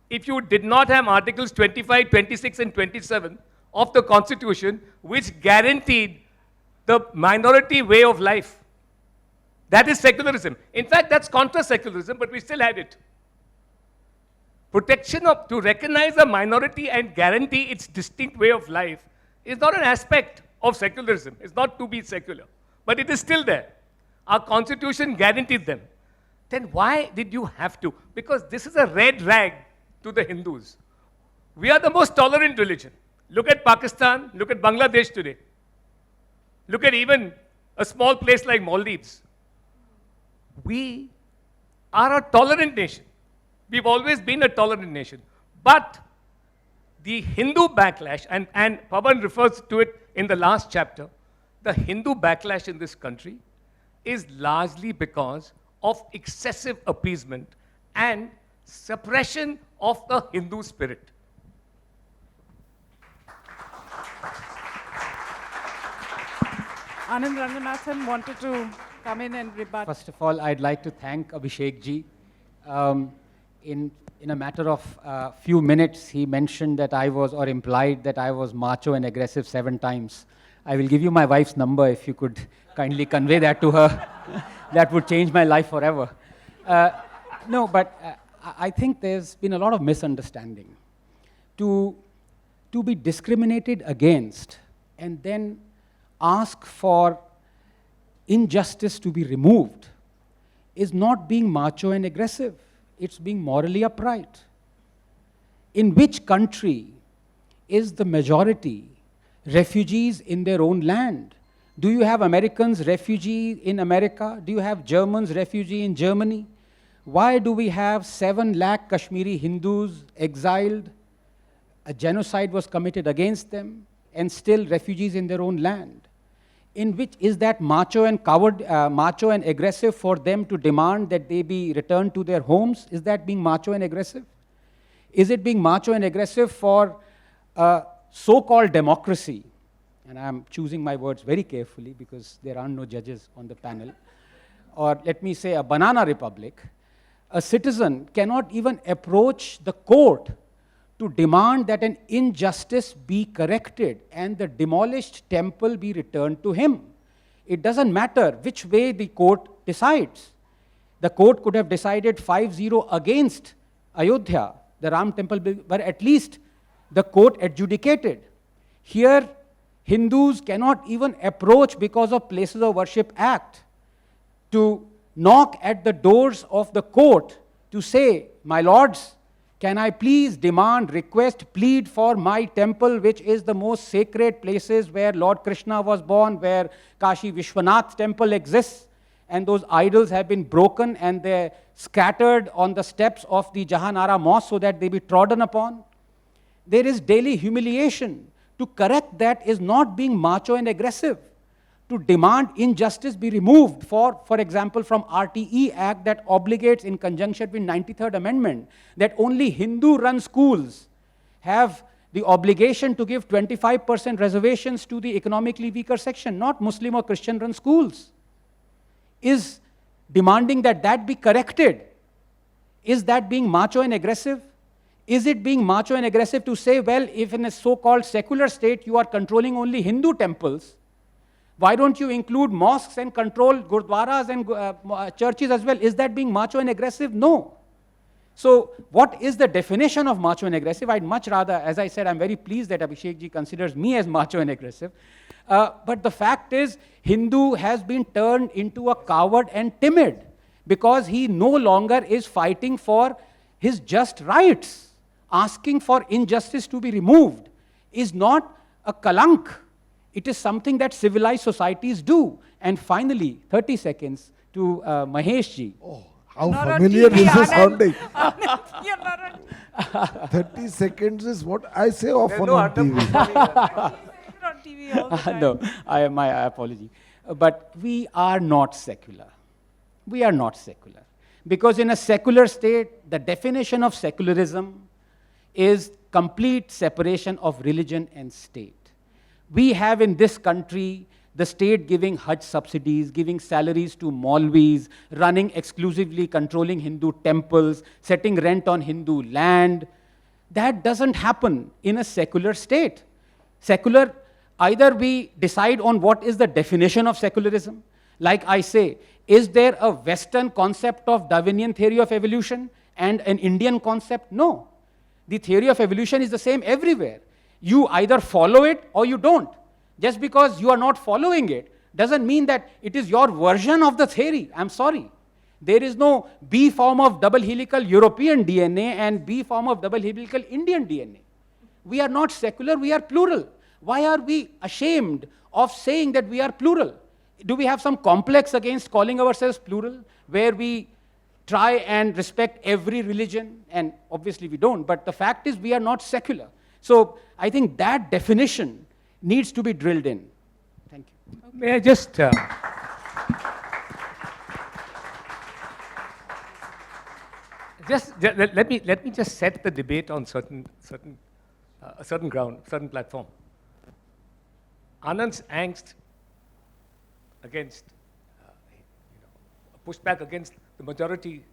if you did not have Articles 25, 26, and 27 of the Constitution, which guaranteed the minority way of life. That is secularism. In fact, that's contra-secularism, but we still had it. Protection to recognize a minority and guarantee its distinct way of life is not an aspect of secularism. It's not to be secular, but it is still there. Our Constitution guaranteed them. Then why did you have to? Because this is a red rag to the Hindus. We are the most tolerant religion. Look at Pakistan, look at Bangladesh today. Look at even a small place like Maldives. We are a tolerant nation. We've always been a tolerant nation. But the Hindu backlash, and Pavan refers to it in the last chapter, the Hindu backlash in this country is largely because of excessive appeasement and suppression of the Hindu spirit. Anand Ranganathan wanted to come in and rebut. First of all, I'd like to thank Abhishek ji. In a matter of few minutes, he mentioned that I was, or implied that I was macho and aggressive 7 times. I will give you my wife's number if you could kindly convey that to her. That would change my life forever. No, but I think there's been a lot of misunderstanding. To be discriminated against and then ask for injustice to be removed is not being macho and aggressive. It's being morally upright. In which country is the majority refugees in their own land? Do you have Americans refugee in America? Do you have Germans refugee in Germany? Why do we have 7 lakh Kashmiri Hindus exiled? A genocide was committed against them, and still refugees in their own land. in which is that macho and coward, macho and aggressive for them to demand that they be returned to their homes? Is that being macho and aggressive? Is it being macho and aggressive for so-called democracy? And I'm choosing my words very carefully because there are no judges on the panel. Or let me say a banana republic. A citizen cannot even approach the court to demand that an injustice be corrected and the demolished temple be returned to him. It doesn't matter which way the court decides. The court could have decided 5-0 against Ayodhya, the Ram temple, but at least the court adjudicated. Here, Hindus cannot even approach because of Places of Worship Act to knock at the doors of the court to say, my lords, can I please demand, request, plead for my temple, which is the most sacred places where Lord Krishna was born, where Kashi Vishwanath temple exists, and those idols have been broken and they're scattered on the steps of the Jahanara mosque so that they be trodden upon. There is daily humiliation. To correct that is not being macho and aggressive. To demand injustice be removed, for example, from RTE Act that obligates in conjunction with 93rd Amendment that only Hindu-run schools have the obligation to give 25% reservations to the economically weaker section, not Muslim or Christian-run schools. Is demanding that that be corrected, is that being macho and aggressive? Is it being macho and aggressive to say, well, if in a so-called secular state you are controlling only Hindu temples, why don't you include mosques and control gurdwaras and churches as well? Is that being macho and aggressive? No. So what is the definition of macho and aggressive? I'd much rather, as I said, I'm very pleased that Abhishek ji considers me as macho and aggressive. But the fact is, Hindu has been turned into a coward and timid because he no longer is fighting for his just rights. Asking for injustice to be removed is not a kalank. It is something that civilized societies do. And finally, 30 seconds to Mahesh ji. Oh, how Not on familiar TV, this is Anand. sounding. Anand, you're not on, 30 seconds is what I say often no on TV. you're on TV all the time. No, my apology. But we are not secular. We are not secular. Because in a secular state, the definition of secularism is complete separation of religion and state. We have in this country the state giving Hajj subsidies, giving salaries to Maulvis, running exclusively, controlling Hindu temples, setting rent on Hindu land. That doesn't happen in a secular state. Secular, either we decide on what is the definition of secularism. Like I say, is there a Western concept of Darwinian theory of evolution and an Indian concept? No. The theory of evolution is the same everywhere. You either follow it or you don't. Just because you are not following it doesn't mean that it is your version of the theory. I'm sorry. There is no B form of double helical European DNA and B form of double helical Indian DNA. We are not secular, we are plural. Why are we ashamed of saying that we are plural? Do we have some complex against calling ourselves plural, where we try and respect every religion? And obviously we don't, but the fact is we are not secular. So I think that definition needs to be drilled in. Thank you. May I just let me just set the debate on a certain ground, certain platform. Anand's angst against pushback against the majority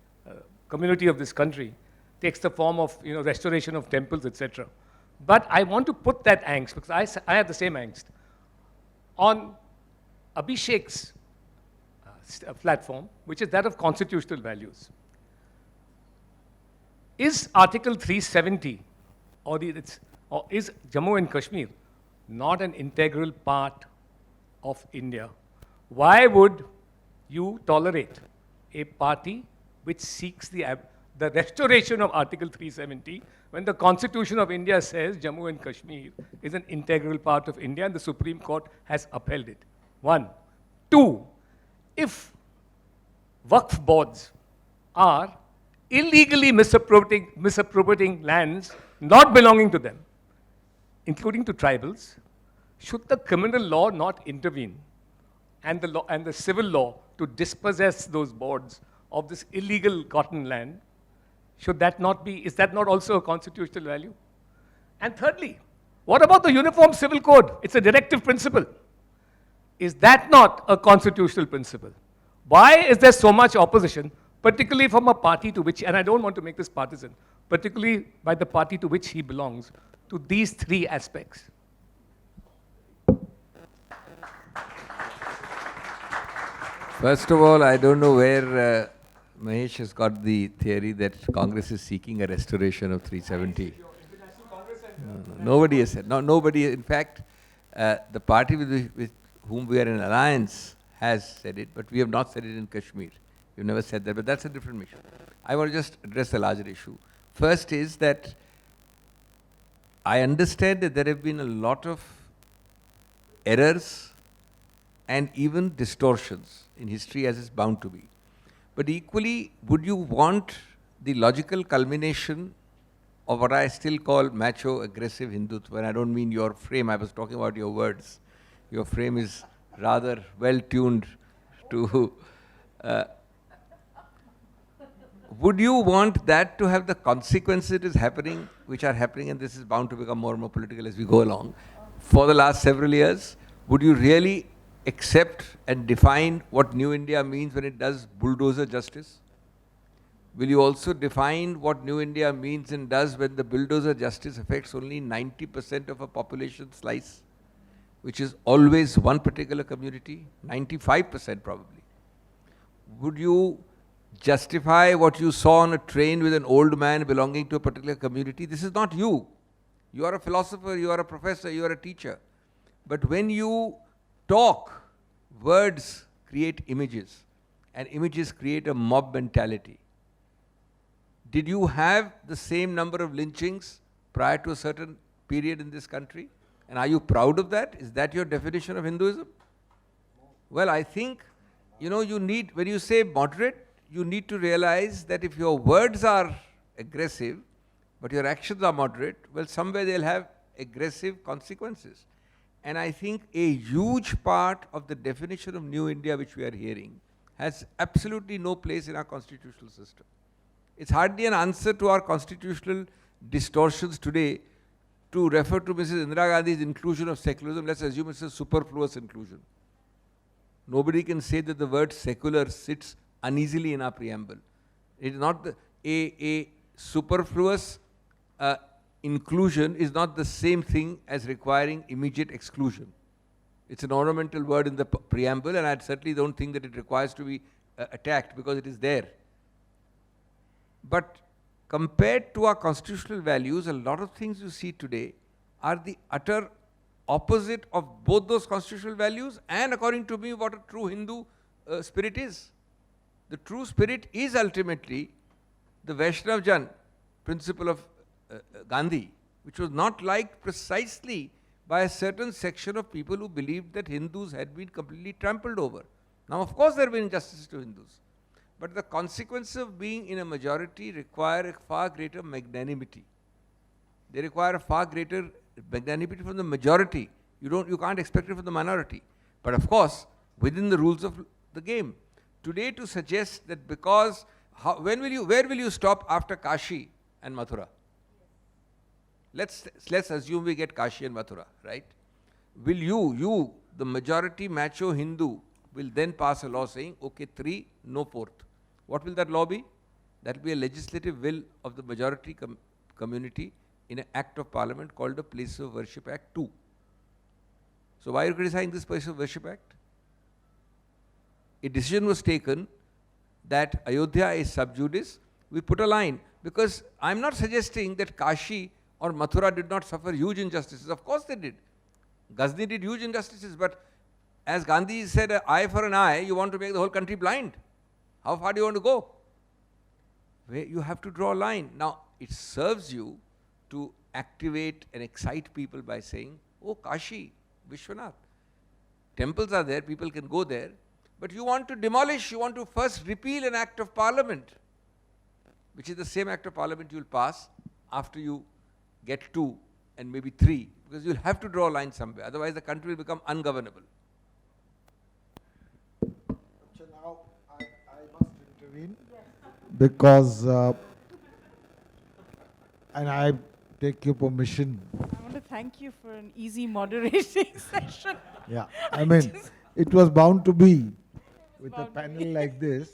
community of this country takes the form of restoration of temples, etc. But I want to put that angst, because I have the same angst, on Abhishek's platform, which is that of constitutional values. Is Article 370 or is Jammu and Kashmir not an integral part of India? Why would you tolerate a party which seeks the restoration of Article 370 when the Constitution of India says Jammu and Kashmir is an integral part of India and the Supreme Court has upheld it? One. Two, if Waqf boards are illegally misappropriating lands not belonging to them, including to tribals, should the criminal law not intervene and the law and the civil law to dispossess those boards of this illegal cotton land, should that not be, is that not also a constitutional value? And thirdly, what about the Uniform Civil Code? It's a directive principle. Is that not a constitutional principle? Why is there so much opposition, particularly from a party to which, and I don't want to make this partisan, particularly by the party to which he belongs, to these three aspects? First of all, I don't know where Mahesh has got the theory that Congress is seeking a restoration of 370. No, nobody has said. No, nobody. In fact, the party with whom we are in alliance has said it, but we have not said it in Kashmir. We've never said that, but that's a different issue. I want to just address the larger issue. First is that I understand that there have been a lot of errors and even distortions in history, as is bound to be. But equally, would you want the logical culmination of what I still call macho, aggressive Hindutva? And I don't mean your frame, I was talking about your words. Your frame is rather well tuned to. Would you want that to have the consequences that is happening, which are happening, and this is bound to become more and more political as we go along, for the last several years? Would you really accept and define what New India means when it does bulldozer justice? Will you also define what New India means and does when the bulldozer justice affects only 90% of a population slice, which is always one particular community, 95% probably? Would you justify what you saw on a train with an old man belonging to a particular community? This is not you. You are a philosopher, you are a professor, you are a teacher. But when you talk, words create images, and images create a mob mentality. Did you have the same number of lynchings prior to a certain period in this country? And are you proud of that? Is that your definition of Hinduism? Well, I think, you need, when you say moderate, you need to realize that if your words are aggressive, but your actions are moderate, well, somewhere they'll have aggressive consequences. And I think a huge part of the definition of New India which we are hearing has absolutely no place in our constitutional system. It's hardly an answer to our constitutional distortions today to refer to Mrs. Indira Gandhi's inclusion of secularism. Let's assume it's a superfluous inclusion. Nobody can say that the word secular sits uneasily in our preamble. It is not a superfluous inclusion is not the same thing as requiring immediate exclusion. It's an ornamental word in the preamble, and I certainly don't think that it requires to be attacked because it is there. But compared to our constitutional values, a lot of things you see today are the utter opposite of both those constitutional values and, according to me, what a true Hindu spirit is. The true spirit is ultimately the Vaishnav Jan principle of Gandhi, which was not liked precisely by a certain section of people who believed that Hindus had been completely trampled over. Now, of course, there have been injustices to Hindus, but the consequences of being in a majority require a far greater magnanimity. They require a far greater magnanimity from the majority. You can't expect it from the minority. But of course, within the rules of the game. Today, to suggest that because where will you stop after Kashi and Mathura? Let's assume we get Kashi and Mathura, right? Will you, the majority macho Hindu, will then pass a law saying, okay, 3, no 4th. What will that law be? That will be a legislative will of the majority community in an act of parliament called the Place of Worship Act 2. So why are you criticizing this Place of Worship Act? A decision was taken that Ayodhya is sub judice. We put a line, because I'm not suggesting that Kashi or Mathura did not suffer huge injustices. Of course they did. Ghazni did huge injustices, but as Gandhi said, an eye for an eye, you want to make the whole country blind. How far do you want to go? Where you have to draw a line. Now, it serves you to activate and excite people by saying, oh, Kashi, Vishwanath. Temples are there, people can go there, but you want to demolish, you want to first repeal an act of parliament, which is the same act of parliament you will pass after you get 2 and maybe 3, because you'll have to draw a line somewhere, otherwise the country will become ungovernable. screen because, and I take your permission. I want to thank you for an easy moderating session. Yeah, I mean, it was bound to be with a panel like this.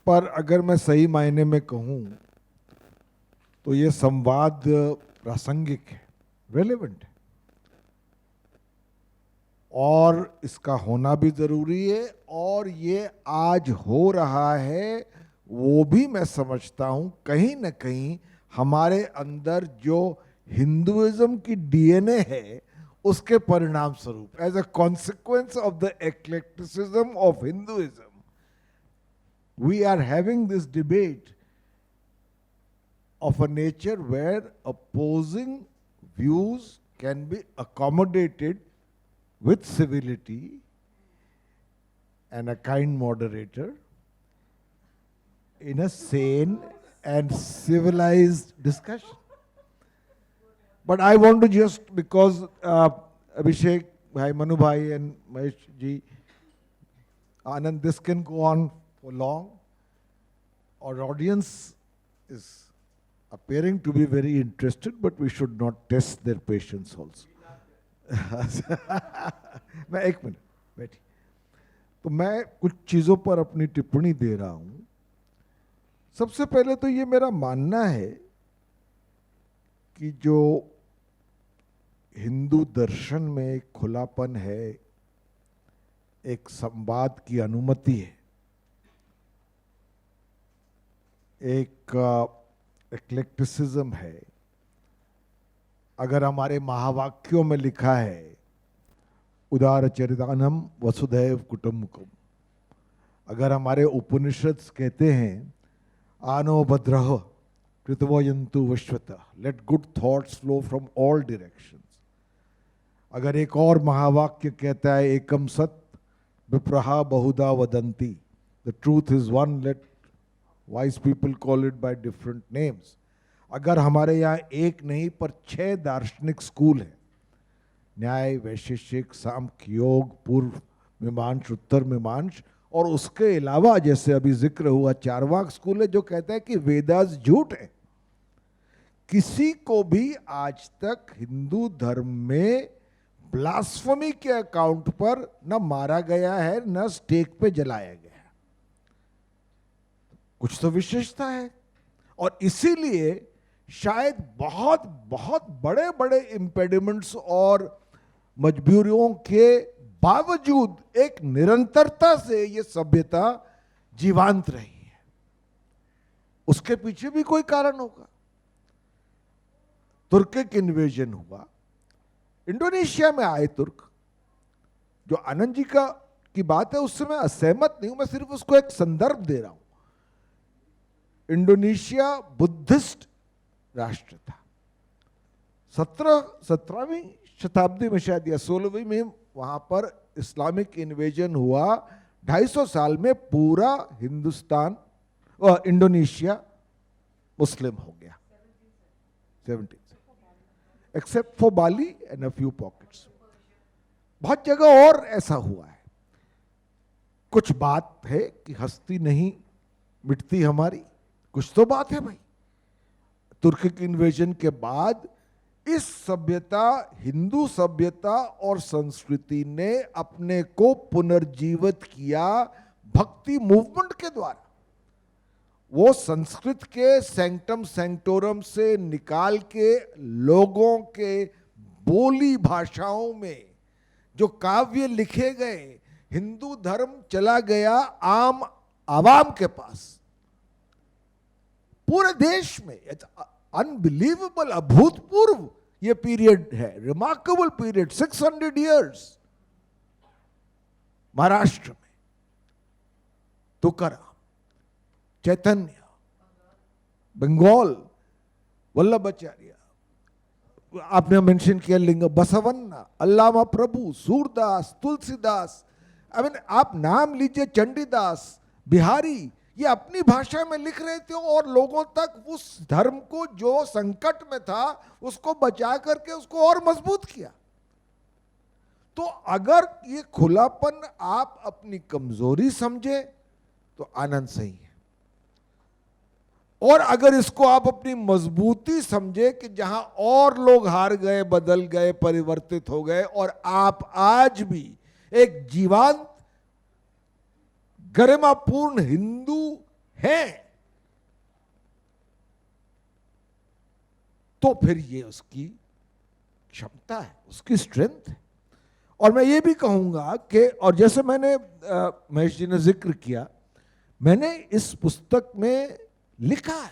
पर अगर मैं सही मायने में कहूँ तो ये संवाद प्रासंगिक है, रेलेवेंट है, और इसका होना भी जरूरी है, और ये आज हो रहा है वो भी मैं समझता हूँ कहीं न कहीं हमारे अंदर जो हिंदुइज्म की डीएनए है उसके परिणाम स्वरूप, as a consequence of the eclecticism of Hinduism, we are having this debate of a nature where opposing views can be accommodated with civility and a kind moderator in a sane and civilized discussion. But I want to just, because Abhishek, Bhai, Manu Bhai and Mahesh ji, Anand, this can go on for long. Our audience is appearing to be very interested, but we should not test their patience also. मैं एक minute बैठी, तो मैं कुछ चीज़ों पर अपनी टिप्पणी दे रहा हूँ। सबसे पहले तो ये मेरा मानना है कि जो हिंदू दर्शन में एक खुलापन है, एक संवाद की अनुमति है, एक एक्लेक्टिसिज्म है। अगर हमारे महावाक्यों में लिखा है उदार चरितानम वसुधैव कुटुम्बकम, अगर हमारे उपनिषद कहते हैं आनो भद्रः कृतवयन्तु विश्वतः, let good thoughts flow from all directions, अगर एक और महावाक्य कहता है एकम सत विप्रहा बहुधा वदंती, the truth is one, let wise people call it by different names, अगर हमारे यहाँ एक नहीं पर 6 दार्शनिक स्कूल हैं, न्याय, वैशेषिक, सांख्य, योग, पूर्व मीमांस, उत्तर मीमांस, और उसके अलावा जैसे अभी जिक्र हुआ चारवाक स्कूल है जो कहता है कि वेदास झूठ है। किसी को भी आज तक हिंदू धर्म में ब्लास्फेमी के अकाउंट पर न मारा गया है न स्टेक पे जलाया गया है। कुछ तो विशेषता है, और इसीलिए शायद बहुत बहुत बड़े बड़े इम्पेडिमेंट्स और मजबूरियों के बावजूद एक निरंतरता से ये सभ्यता जीवांत रही है। उसके पीछे भी कोई कारण होगा। तुर्किक इन्वेजन हुआ, इंडोनेशिया में आए तुर्क, जो आनंद जी की बात है उससे मैं असहमत नहीं हूं, मैं सिर्फ उसको एक संदर्भ दे रहा हूं। इंडोनेशिया बुद्धिस्ट राष्ट्र था। 17वीं शताब्दी में शायद या 16वीं में वहां पर इस्लामिक इन्वेजन हुआ। 250 साल में पूरा हिंदुस्तान और इंडोनेशिया मुस्लिम हो गया। 17 except for Bali and a few pockets. बहुत जगह और ऐसा हुआ है। कुछ बात है कि हस्ती नहीं मिटती हमारी, कुछ तो बात है भाई। तुर्किक इन्वेजन के बाद इस सभ्यता, हिंदू सभ्यता और संस्कृति ने अपने को पुनर्जीवित किया भक्ति मूवमेंट के द्वारा। वो संस्कृत के सैंक्टम सैंक्टोरम से निकाल के लोगों के बोली भाषाओं में जो काव्य लिखे गए, हिंदू धर्म चला गया आम आवाम के पास, पूरे देश में। अनबिलीवेबल, अभूतपूर्व ये पीरियड है, रिमार्केबल पीरियड, 600 इयर्स। महाराष्ट्र में तुकाराम, चैतन्य, बंगाल वल्लभाचार्य, आपने मेंशन किया लिंग, बसवन्ना, अल्लामा प्रभु, सूरदास, तुलसीदास, आई मीन आप नाम लीजिए, चंडीदास, बिहारी, ये अपनी भाषा में लिख रहे थे और लोगों तक उस धर्म को जो संकट में था उसको बचा करके उसको और मजबूत किया। तो अगर ये खुलापन आप अपनी कमजोरी समझे तो आनंद सही है। और अगर इसको आप अपनी मजबूती समझे कि जहां और लोग हार गए, बदल गए, परिवर्तित हो गए, और आप आज भी एक जीवंत गरिमापूर्ण हिंदू हैं, तो फिर ये उसकी क्षमता है, उसकी स्ट्रेंथ है। और मैं ये भी कहूंगा कि, और जैसे मैंने महेश जी ने जिक्र किया, मैंने इस पुस्तक में लिखा है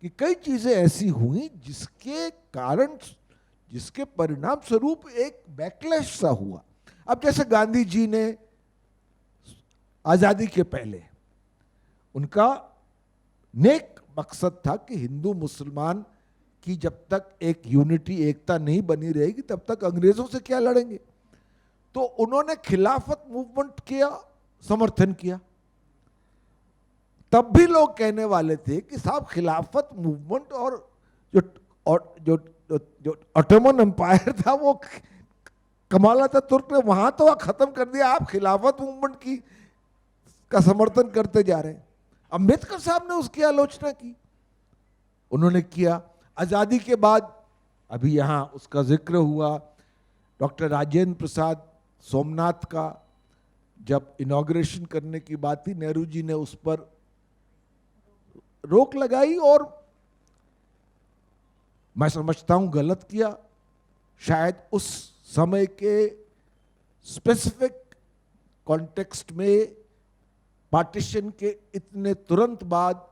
कि कई चीजें ऐसी हुई जिसके कारण, जिसके परिणाम स्वरूप एक बैकलैश सा हुआ। अब जैसे गांधी जी ने आजादी के पहले, उनका नेक मकसद था कि हिंदू मुसलमान की जब तक एक यूनिटी, एकता नहीं बनी रहेगी, तब तक अंग्रेजों से क्या लड़ेंगे। तो उन्होंने खिलाफत मूवमेंट किया, समर्थन किया। तब भी लोग कहने वाले थे कि साहब खिलाफत मूवमेंट और जो ऑटोमन एम्पायर था वो कमाल था, तुर्क ने वहां तो खत्म कर दिया, आप खिलाफत मूवमेंट की का समर्थन करते जा रहे हैं। अम्बेडकर साहब ने उसकी आलोचना की, उन्होंने किया। आजादी के बाद अभी यहां उसका जिक्र हुआ, डॉक्टर राजेंद्र प्रसाद सोमनाथ का जब इनॉग्रेशन करने की बात थी, नेहरू जी ने उस पर रोक लगाई, और मैं समझता हूं गलत किया। शायद उस समय के स्पेसिफिक कॉन्टेक्स्ट में, पार्टीशन के इतने तुरंत बाद,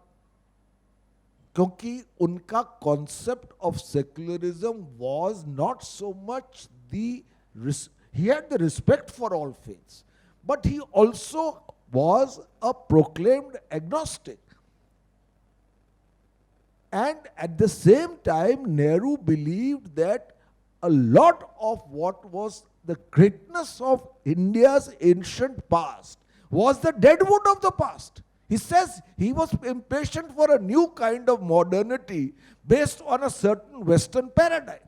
क्योंकि उनका concept of secularism was not so much he had the respect for all faiths, but he also was a proclaimed agnostic. And at the same time, Nehru believed that a lot of what was the greatness of India's ancient past was the deadwood of the past. He says he was impatient for a new kind of modernity based on a certain Western paradigm,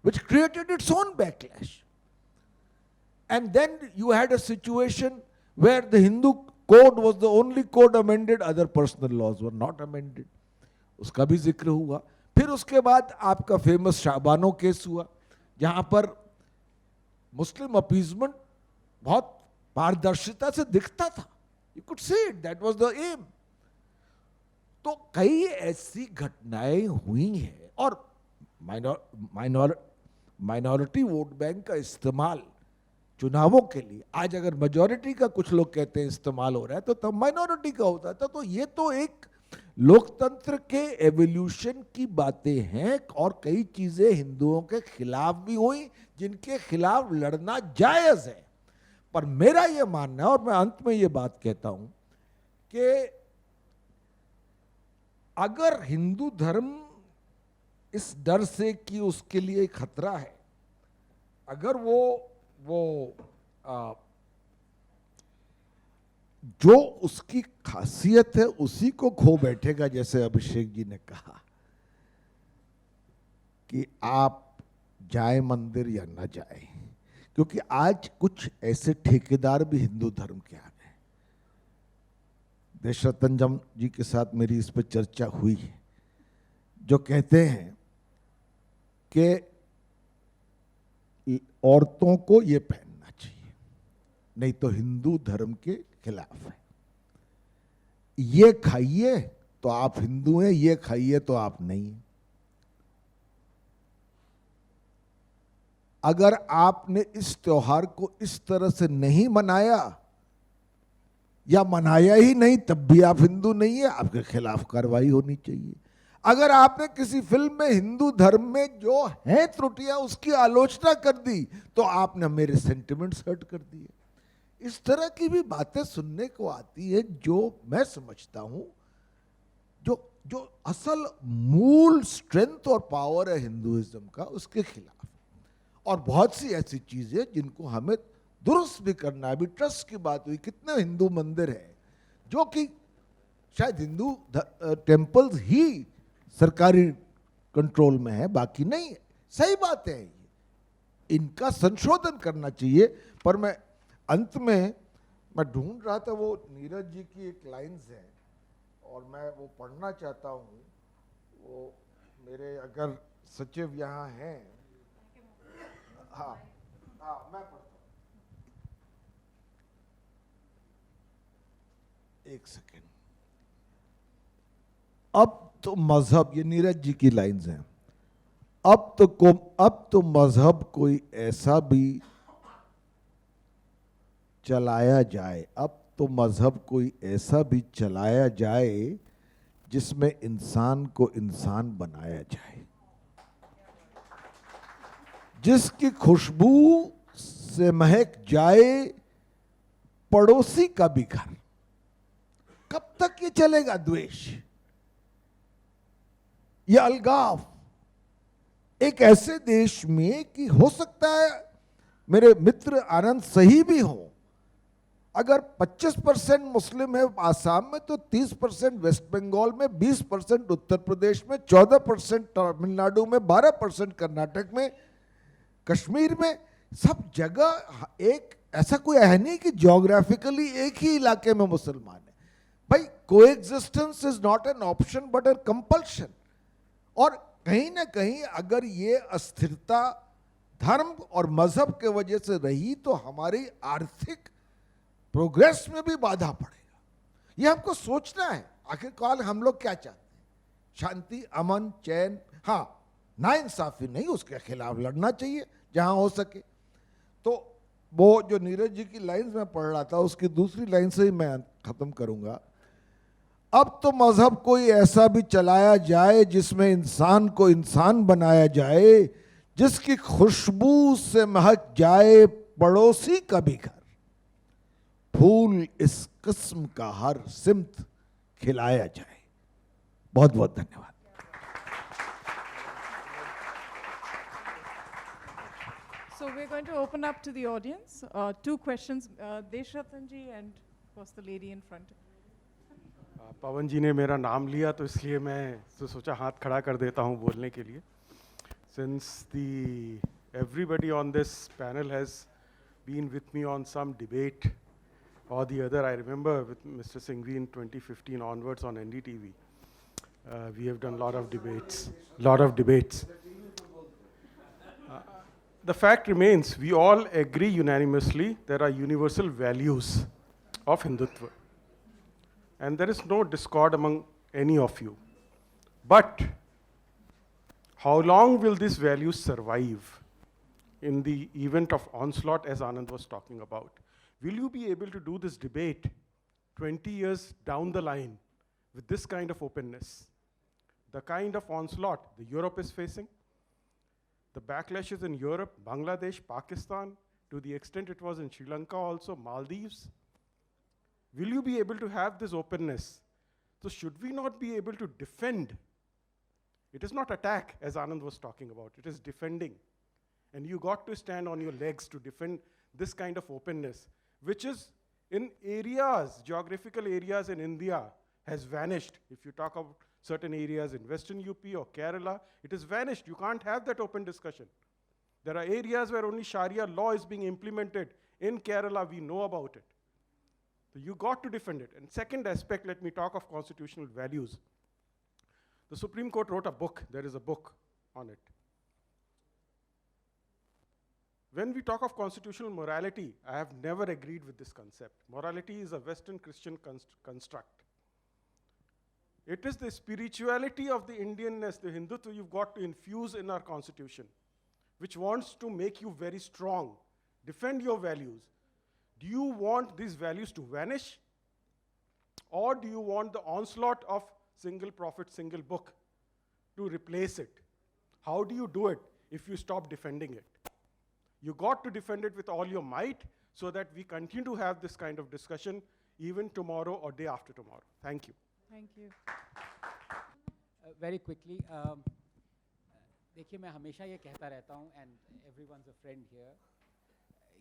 which created its own backlash. And then you had a situation where the Hindu code was the only code amended, other personal laws were not amended. उसका भी जिक्र हुआ। फिर उसके बाद आपका famous शाबानो case हुआ, जहां पर मुस्लिम अपीजमेंट बहुत पारदर्शिता से दिखता था, you could see it, that was the aim. तो कई ऐसी घटनाएं हुई हैं, और माइनॉरिटी वोट बैंक का इस्तेमाल चुनावों के लिए, आज अगर मेजॉरिटी का कुछ लोग कहते हैं इस्तेमाल हो रहा है, तो तब माइनॉरिटी का होता था। तो ये तो एक लोकतंत्र के एवोल्यूशन की बातें हैं, और कई चीजें हिंदुओं के खिलाफ भी हुई जिनके खिलाफ लड़ना जायज है। पर मेरा यह मानना है, और मैं अंत में यह बात कहता हूं, कि अगर हिंदू धर्म इस डर से कि उसके लिए खतरा है, अगर वो जो उसकी खासियत है उसी को खो बैठेगा, जैसे अभिषेक जी ने कहा कि आप जाए मंदिर या ना जाए, क्योंकि आज कुछ ऐसे ठेकेदार भी हिंदू धर्म के आ गए। देशरतन जी के साथ मेरी इस पर चर्चा हुई है, जो कहते हैं कि औरतों को ये पहनना चाहिए, नहीं तो हिंदू धर्म के खिलाफ है। ये खाइए तो आप हिंदू हैं, ये खाइए तो आप नहीं हैं। अगर आपने इस त्योहार को इस तरह से नहीं मनाया या मनाया ही नहीं, तब भी आप हिंदू नहीं है, आपके खिलाफ कार्रवाई होनी चाहिए। अगर आपने किसी फिल्म में हिंदू धर्म में जो है त्रुटियां उसकी आलोचना कर दी, तो आपने मेरे सेंटिमेंट्स हर्ट कर दिए। इस तरह की भी बातें सुनने को आती है, जो मैं समझता हूं जो असल मूल स्ट्रेंथ और पावर है हिंदुइज्म का, उसके खिलाफ। और बहुत सी ऐसी चीजें जिनको हमें दुरुस्त भी करना है। अभी ट्रस्ट की बात हुई, कितने हिंदू मंदिर हैं जो कि शायद हिंदू टेम्पल्स ही सरकारी कंट्रोल में है, बाकी नहीं है। सही बात है, इनका संशोधन करना चाहिए। पर मैं अंत में ढूंढ रहा था, वो नीरज जी की एक लाइन्स है, और मैं वो पढ़ना चाहता हूँ। वो मेरे अगर सचिव यहाँ हैं, हाँ हाँ मैं पढ़ता हूँ। एक सेकेंड। अब तो मजहब, ये नीरज जी की लाइंस हैं, अब तो मजहब कोई ऐसा भी चलाया जाए, अब तो मजहब कोई ऐसा भी चलाया जाए जिसमें इंसान को इंसान बनाया जाए, जिसकी खुशबू से महक जाए पड़ोसी का भी घर। कब तक ये चलेगा द्वेष, ये अलगाव एक ऐसे देश में कि हो सकता है मेरे मित्र आनंद सही भी हो, अगर 25% मुस्लिम है आसाम में तो 30% वेस्ट बंगाल में, 20% उत्तर प्रदेश में, 14% तमिलनाडु में, 12% कर्नाटक में, कश्मीर में, सब जगह एक ऐसा कोई है नहीं कि ज्योग्राफिकली एक ही इलाके में मुसलमान है। भाई coexistence is not an option but A compulsion. और कहीं ना कहीं अगर ये अस्थिरता धर्म और मजहब के वजह से रही तो हमारी आर्थिक प्रोग्रेस में भी बाधा पड़ेगा। ये हमको सोचना है आखिरकार हम लोग क्या चाहते हैं, शांति, अमन, चैन, हाँ नाइंसाफी नहीं, उसके खिलाफ लड़ना चाहिए जहां हो सके। तो वो जो नीरज जी की लाइंस में पढ़ रहा था उसकी दूसरी लाइन से ही मैं खत्म करूंगा। अब तो मजहब कोई ऐसा भी चलाया जाए जिसमें इंसान को इंसान बनाया जाए, जिसकी खुशबू से महक जाए पड़ोसी का भी घर, फूल इस किस्म का हर सिमत खिलाया जाए। बहुत बहुत धन्यवाद। So we're going to open up to the audience. Two questions, Deshratan ji and of course the lady in front. पवन जी ने मेरा नाम लिया तो इसलिए मैं तो सोचा हाथ खड़ा कर देता हूँ बोलने के लिए। Since everybody on this panel has been with me on some debate or the other, I remember with Mr. Singhvi in 2015 onwards on NDTV, we have done a lot of debates. The fact remains, we all agree unanimously there are universal values of Hindutva. And there is no discord among any of you. But how long will these values survive in the event of onslaught, as Anand was talking about? Will you be able to do this debate 20 years down the line with this kind of openness? The kind of onslaught the Europe is facing, the backlashes in Europe, Bangladesh, Pakistan, to the extent it was in Sri Lanka also, Maldives. Will you be able to have this openness? So should we not be able to defend? It is not attack, as Anand was talking about. It is defending. And you got to stand on your legs to defend this kind of openness, which is in areas, geographical areas in India, has vanished. If you talk about certain areas in Western UP or Kerala, it has vanished. You can't have that open discussion. There are areas where only Sharia law is being implemented. In Kerala, we know about it. So you got to defend it. And second aspect, let me talk of constitutional values. The Supreme Court wrote a book. There is a book on it. When we talk of constitutional morality, I have never agreed with this concept. Morality is a Western Christian construct. It is the spirituality of the Indianness, the Hindutva you've got to infuse in our constitution, which wants to make you very strong, defend your values. Do you want these values to vanish? Or do you want the onslaught of single prophet, single book to replace it? How do you do it if you stop defending it? You got to defend it with all your might so that we continue to have this kind of discussion even tomorrow or day after tomorrow. Thank you. Thank you. Very quickly, देखिए मैं हमेशा ये कहता रहता हूँ, and everyone's a friend here,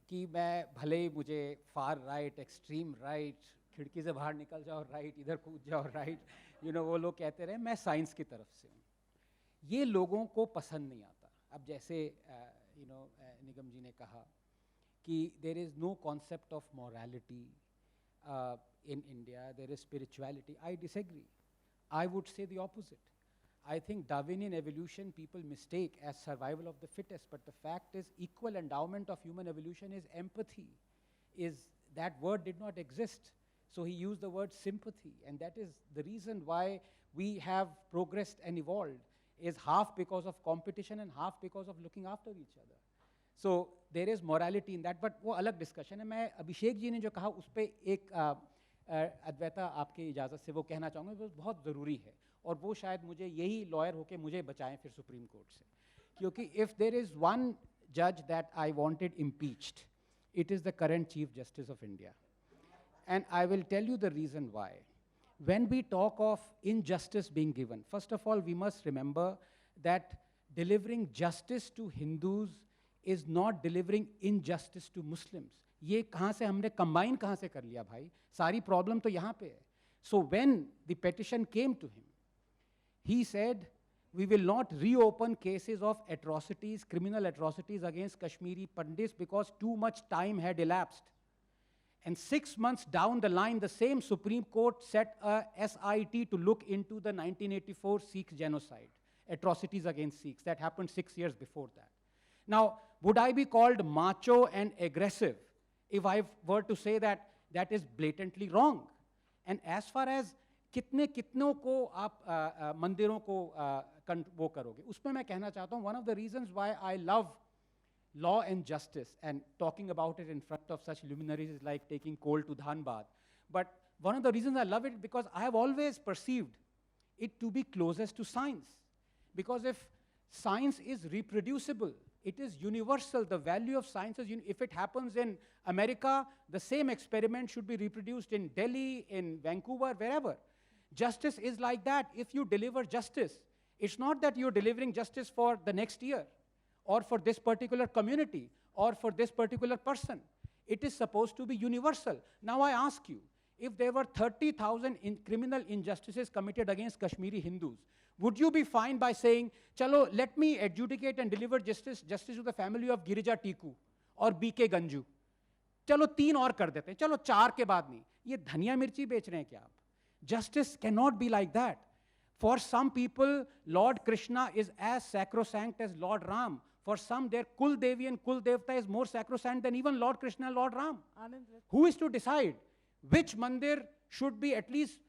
कि मैं भले ही मुझे फार राइट, एक्सट्रीम राइट, खिड़की से बाहर निकल जाओ राइट, इधर कूद जाओ राइट, वो लोग कहते रहे, मैं साइंस की तरफ से हूँ। ये लोगों को पसंद नहीं आता। अब जैसे निगम जी ने कहा कि there is no concept of morality, in India, there is spirituality. I disagree. I would say the opposite. I think Darwinian evolution people mistake as survival of the fittest, but the fact is equal endowment of human evolution is empathy. That word did not exist. So he used the word sympathy, and that is the reason why we have progressed and evolved, is half because of competition and half because of looking after each other. So there is morality in that, but वो अलग discussion है. मैं अभिषेक जी ने जो कहा उस पे एक अद्वैता आपकी इजाज़त से वो कहना चाहूँगा, वो बहुत ज़रूरी है, और वो शायद मुझे यही लॉयर होके मुझे बचाएं फिर सुप्रीम कोर्ट से, क्योंकि if there is one judge that I wanted impeached, it is the current Chief Justice of India. And I will tell you the reason why. When we talk of injustice being given, first of all, we must remember that delivering justice to Hindus is not delivering injustice to Muslims. ये कहाँ से हमने combine कहाँ से कर लिया भाई? सारी problem तो यहाँ पे है. So when the petition came to him, he said, we will not reopen cases of atrocities, criminal atrocities against Kashmiri Pandits because too much time had elapsed. And 6 months down the line, the same Supreme Court set a SIT to look into the 1984 Sikh genocide, atrocities against Sikhs that happened 6 years before that. Now, would I be called macho and aggressive if I were to say that that is blatantly wrong? And as far as कितनों को आप मंदिरों को वो करोगे, उसमें मैं कहना चाहता हूँ, one of the reasons why I love law and justice and talking about it in front of such luminaries is like taking coal to Dhanbad. But one of the reasons I love it because I have always perceived it to be closest to science. Because if science is reproducible, it is universal. The value of science is, if it happens in America, the same experiment should be reproduced in Delhi, in Vancouver, wherever. Justice is like that. If you deliver justice, it's not that you're delivering justice for the next year, or for this particular community, or for this particular person. It is supposed to be universal. Now I ask you, if there were 30,000 criminal injustices committed against Kashmiri Hindus, would you be fine by saying, chalo, let me adjudicate and deliver justice to the family of Girija Tiku or BK Ganju? चलो 3 और कर देते हैं, चलो 4 के बाद नहीं. ये धनिया मिर्ची बेच रहे हैं क्या आप? Justice cannot be like that. For some people, Lord Krishna is as sacrosanct as Lord Ram. For some, their Kul Devi and Kul Devta is more sacrosanct than even Lord Krishna and Lord Ram. Anand, Who is to decide which mandir should be at least,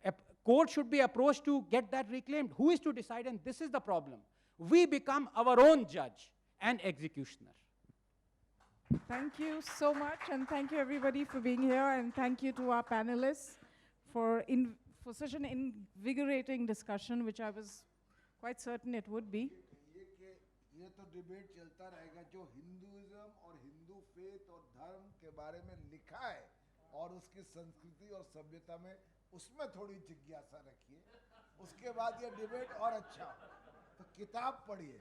a court should be approached to get that reclaimed? Who is to decide? And this is the problem. We become our own judge and executioner. Thank you so much, and thank you everybody for being here, and thank you to our panelists for such an invigorating discussion, which I was quite certain it would be. ये तो debate चलता रहेगा जो Hinduism और Hindu faith और धर्म के बारे में लिखा है और उसकी संस्कृति और सभ्यता में, उसमें थोड़ी जिज्ञासा रखिए, उसके बाद ये डिबेट और अच्छा हो. तो किताब पढ़िए.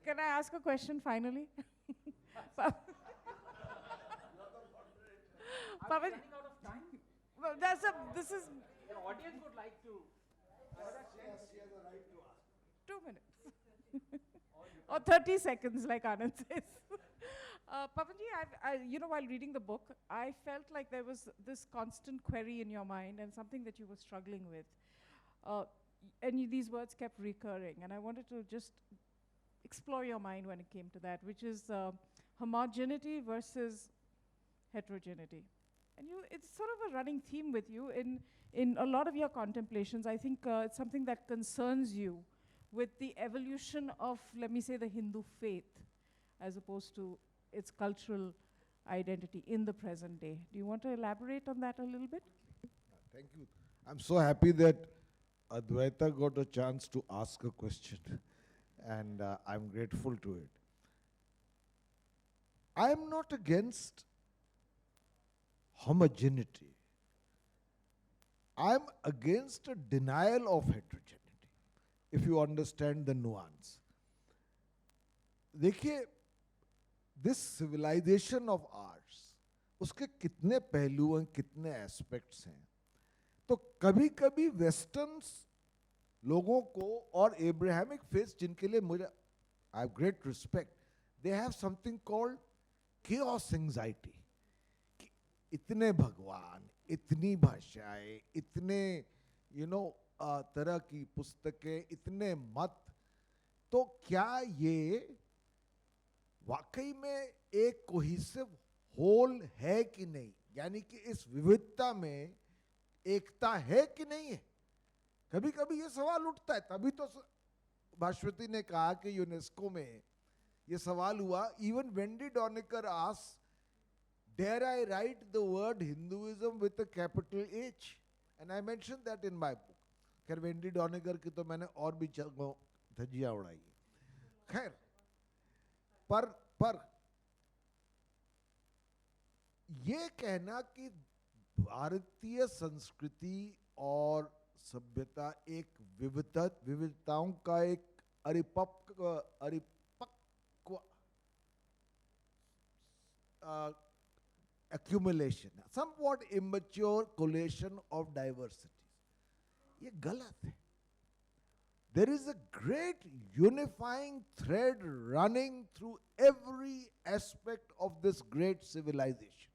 Can I ask a question finally? Pavan, Running out of time. well, this is The audience would like to. Yes, she has a right to ask. 2 minutes. Or 30 seconds, like Anand says. Pavanji, while reading the book, I felt like there was this constant query in your mind and something that you were struggling with. These words kept recurring, and I wanted to just explore your mind when it came to that, which is homogeneity versus heterogeneity. And it's sort of a running theme with you in a lot of your contemplations. I think it's something that concerns you with the evolution of, let me say, the Hindu faith, as opposed to its cultural identity in the present day. Do you want to elaborate on that a little bit? Thank you. I'm so happy that Advaita got a chance to ask a question, and I'm grateful to it. I'm not against homogeneity. I'm against a denial of heterogeneity, if you understand the nuance. देखिए, this civilization of ours, उसके कितने पहलू हैं, कितने aspects हैं. तो कभी कभी वेस्टर्न्स लोगों को और एब्राहमिक फेथ जिनके लिए मुझे I have great respect, they have something called chaos anxiety, कि इतने भगवान, इतनी भाषाएं, इतने तरह की पुस्तकें, इतने मत, तो क्या ये वाकई में एक कोहिसिव होल है कि नहीं, यानी कि इस विविधता में एकता है कि नहीं है? कभी कभी ये सवाल उठता है। तभी तो भास्वती ने कहा कि यूनेस्को में ये सवाल हुआ, even Wendy Doniger asked, dare I write the word Hinduism with a capital H, and I mention that in my book. खैर वेंडी डॉनिकर की तो मैंने और भी धज्जियां उड़ाई है। खैर, पर ये कहना कि भारतीय संस्कृति और सभ्यता एक विविधताओं का एक परिपक्व accumulation, somewhat immature collation of diversities, ये गलत है. There is a great unifying thread running through every aspect of this great civilization.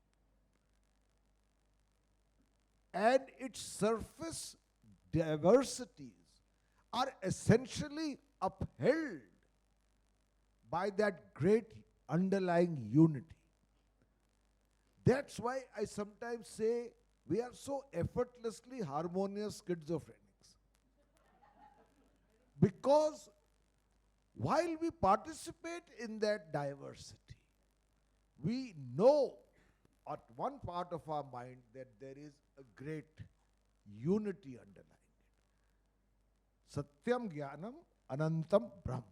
And its surface diversities are essentially upheld by that great underlying unity. That's why I sometimes say we are so effortlessly harmonious schizophrenics. Because while we participate in that diversity, we know at one part of our mind that there is a great unity underlying it. Satyam Jnanam Anantam Brahm.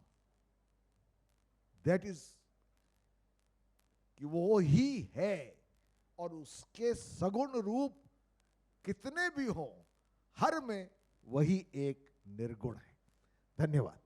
That is कि वो ही है और उसके सगुण रूप कितने भी हों, हर में वही एक निर्गुण है. धन्यवाद.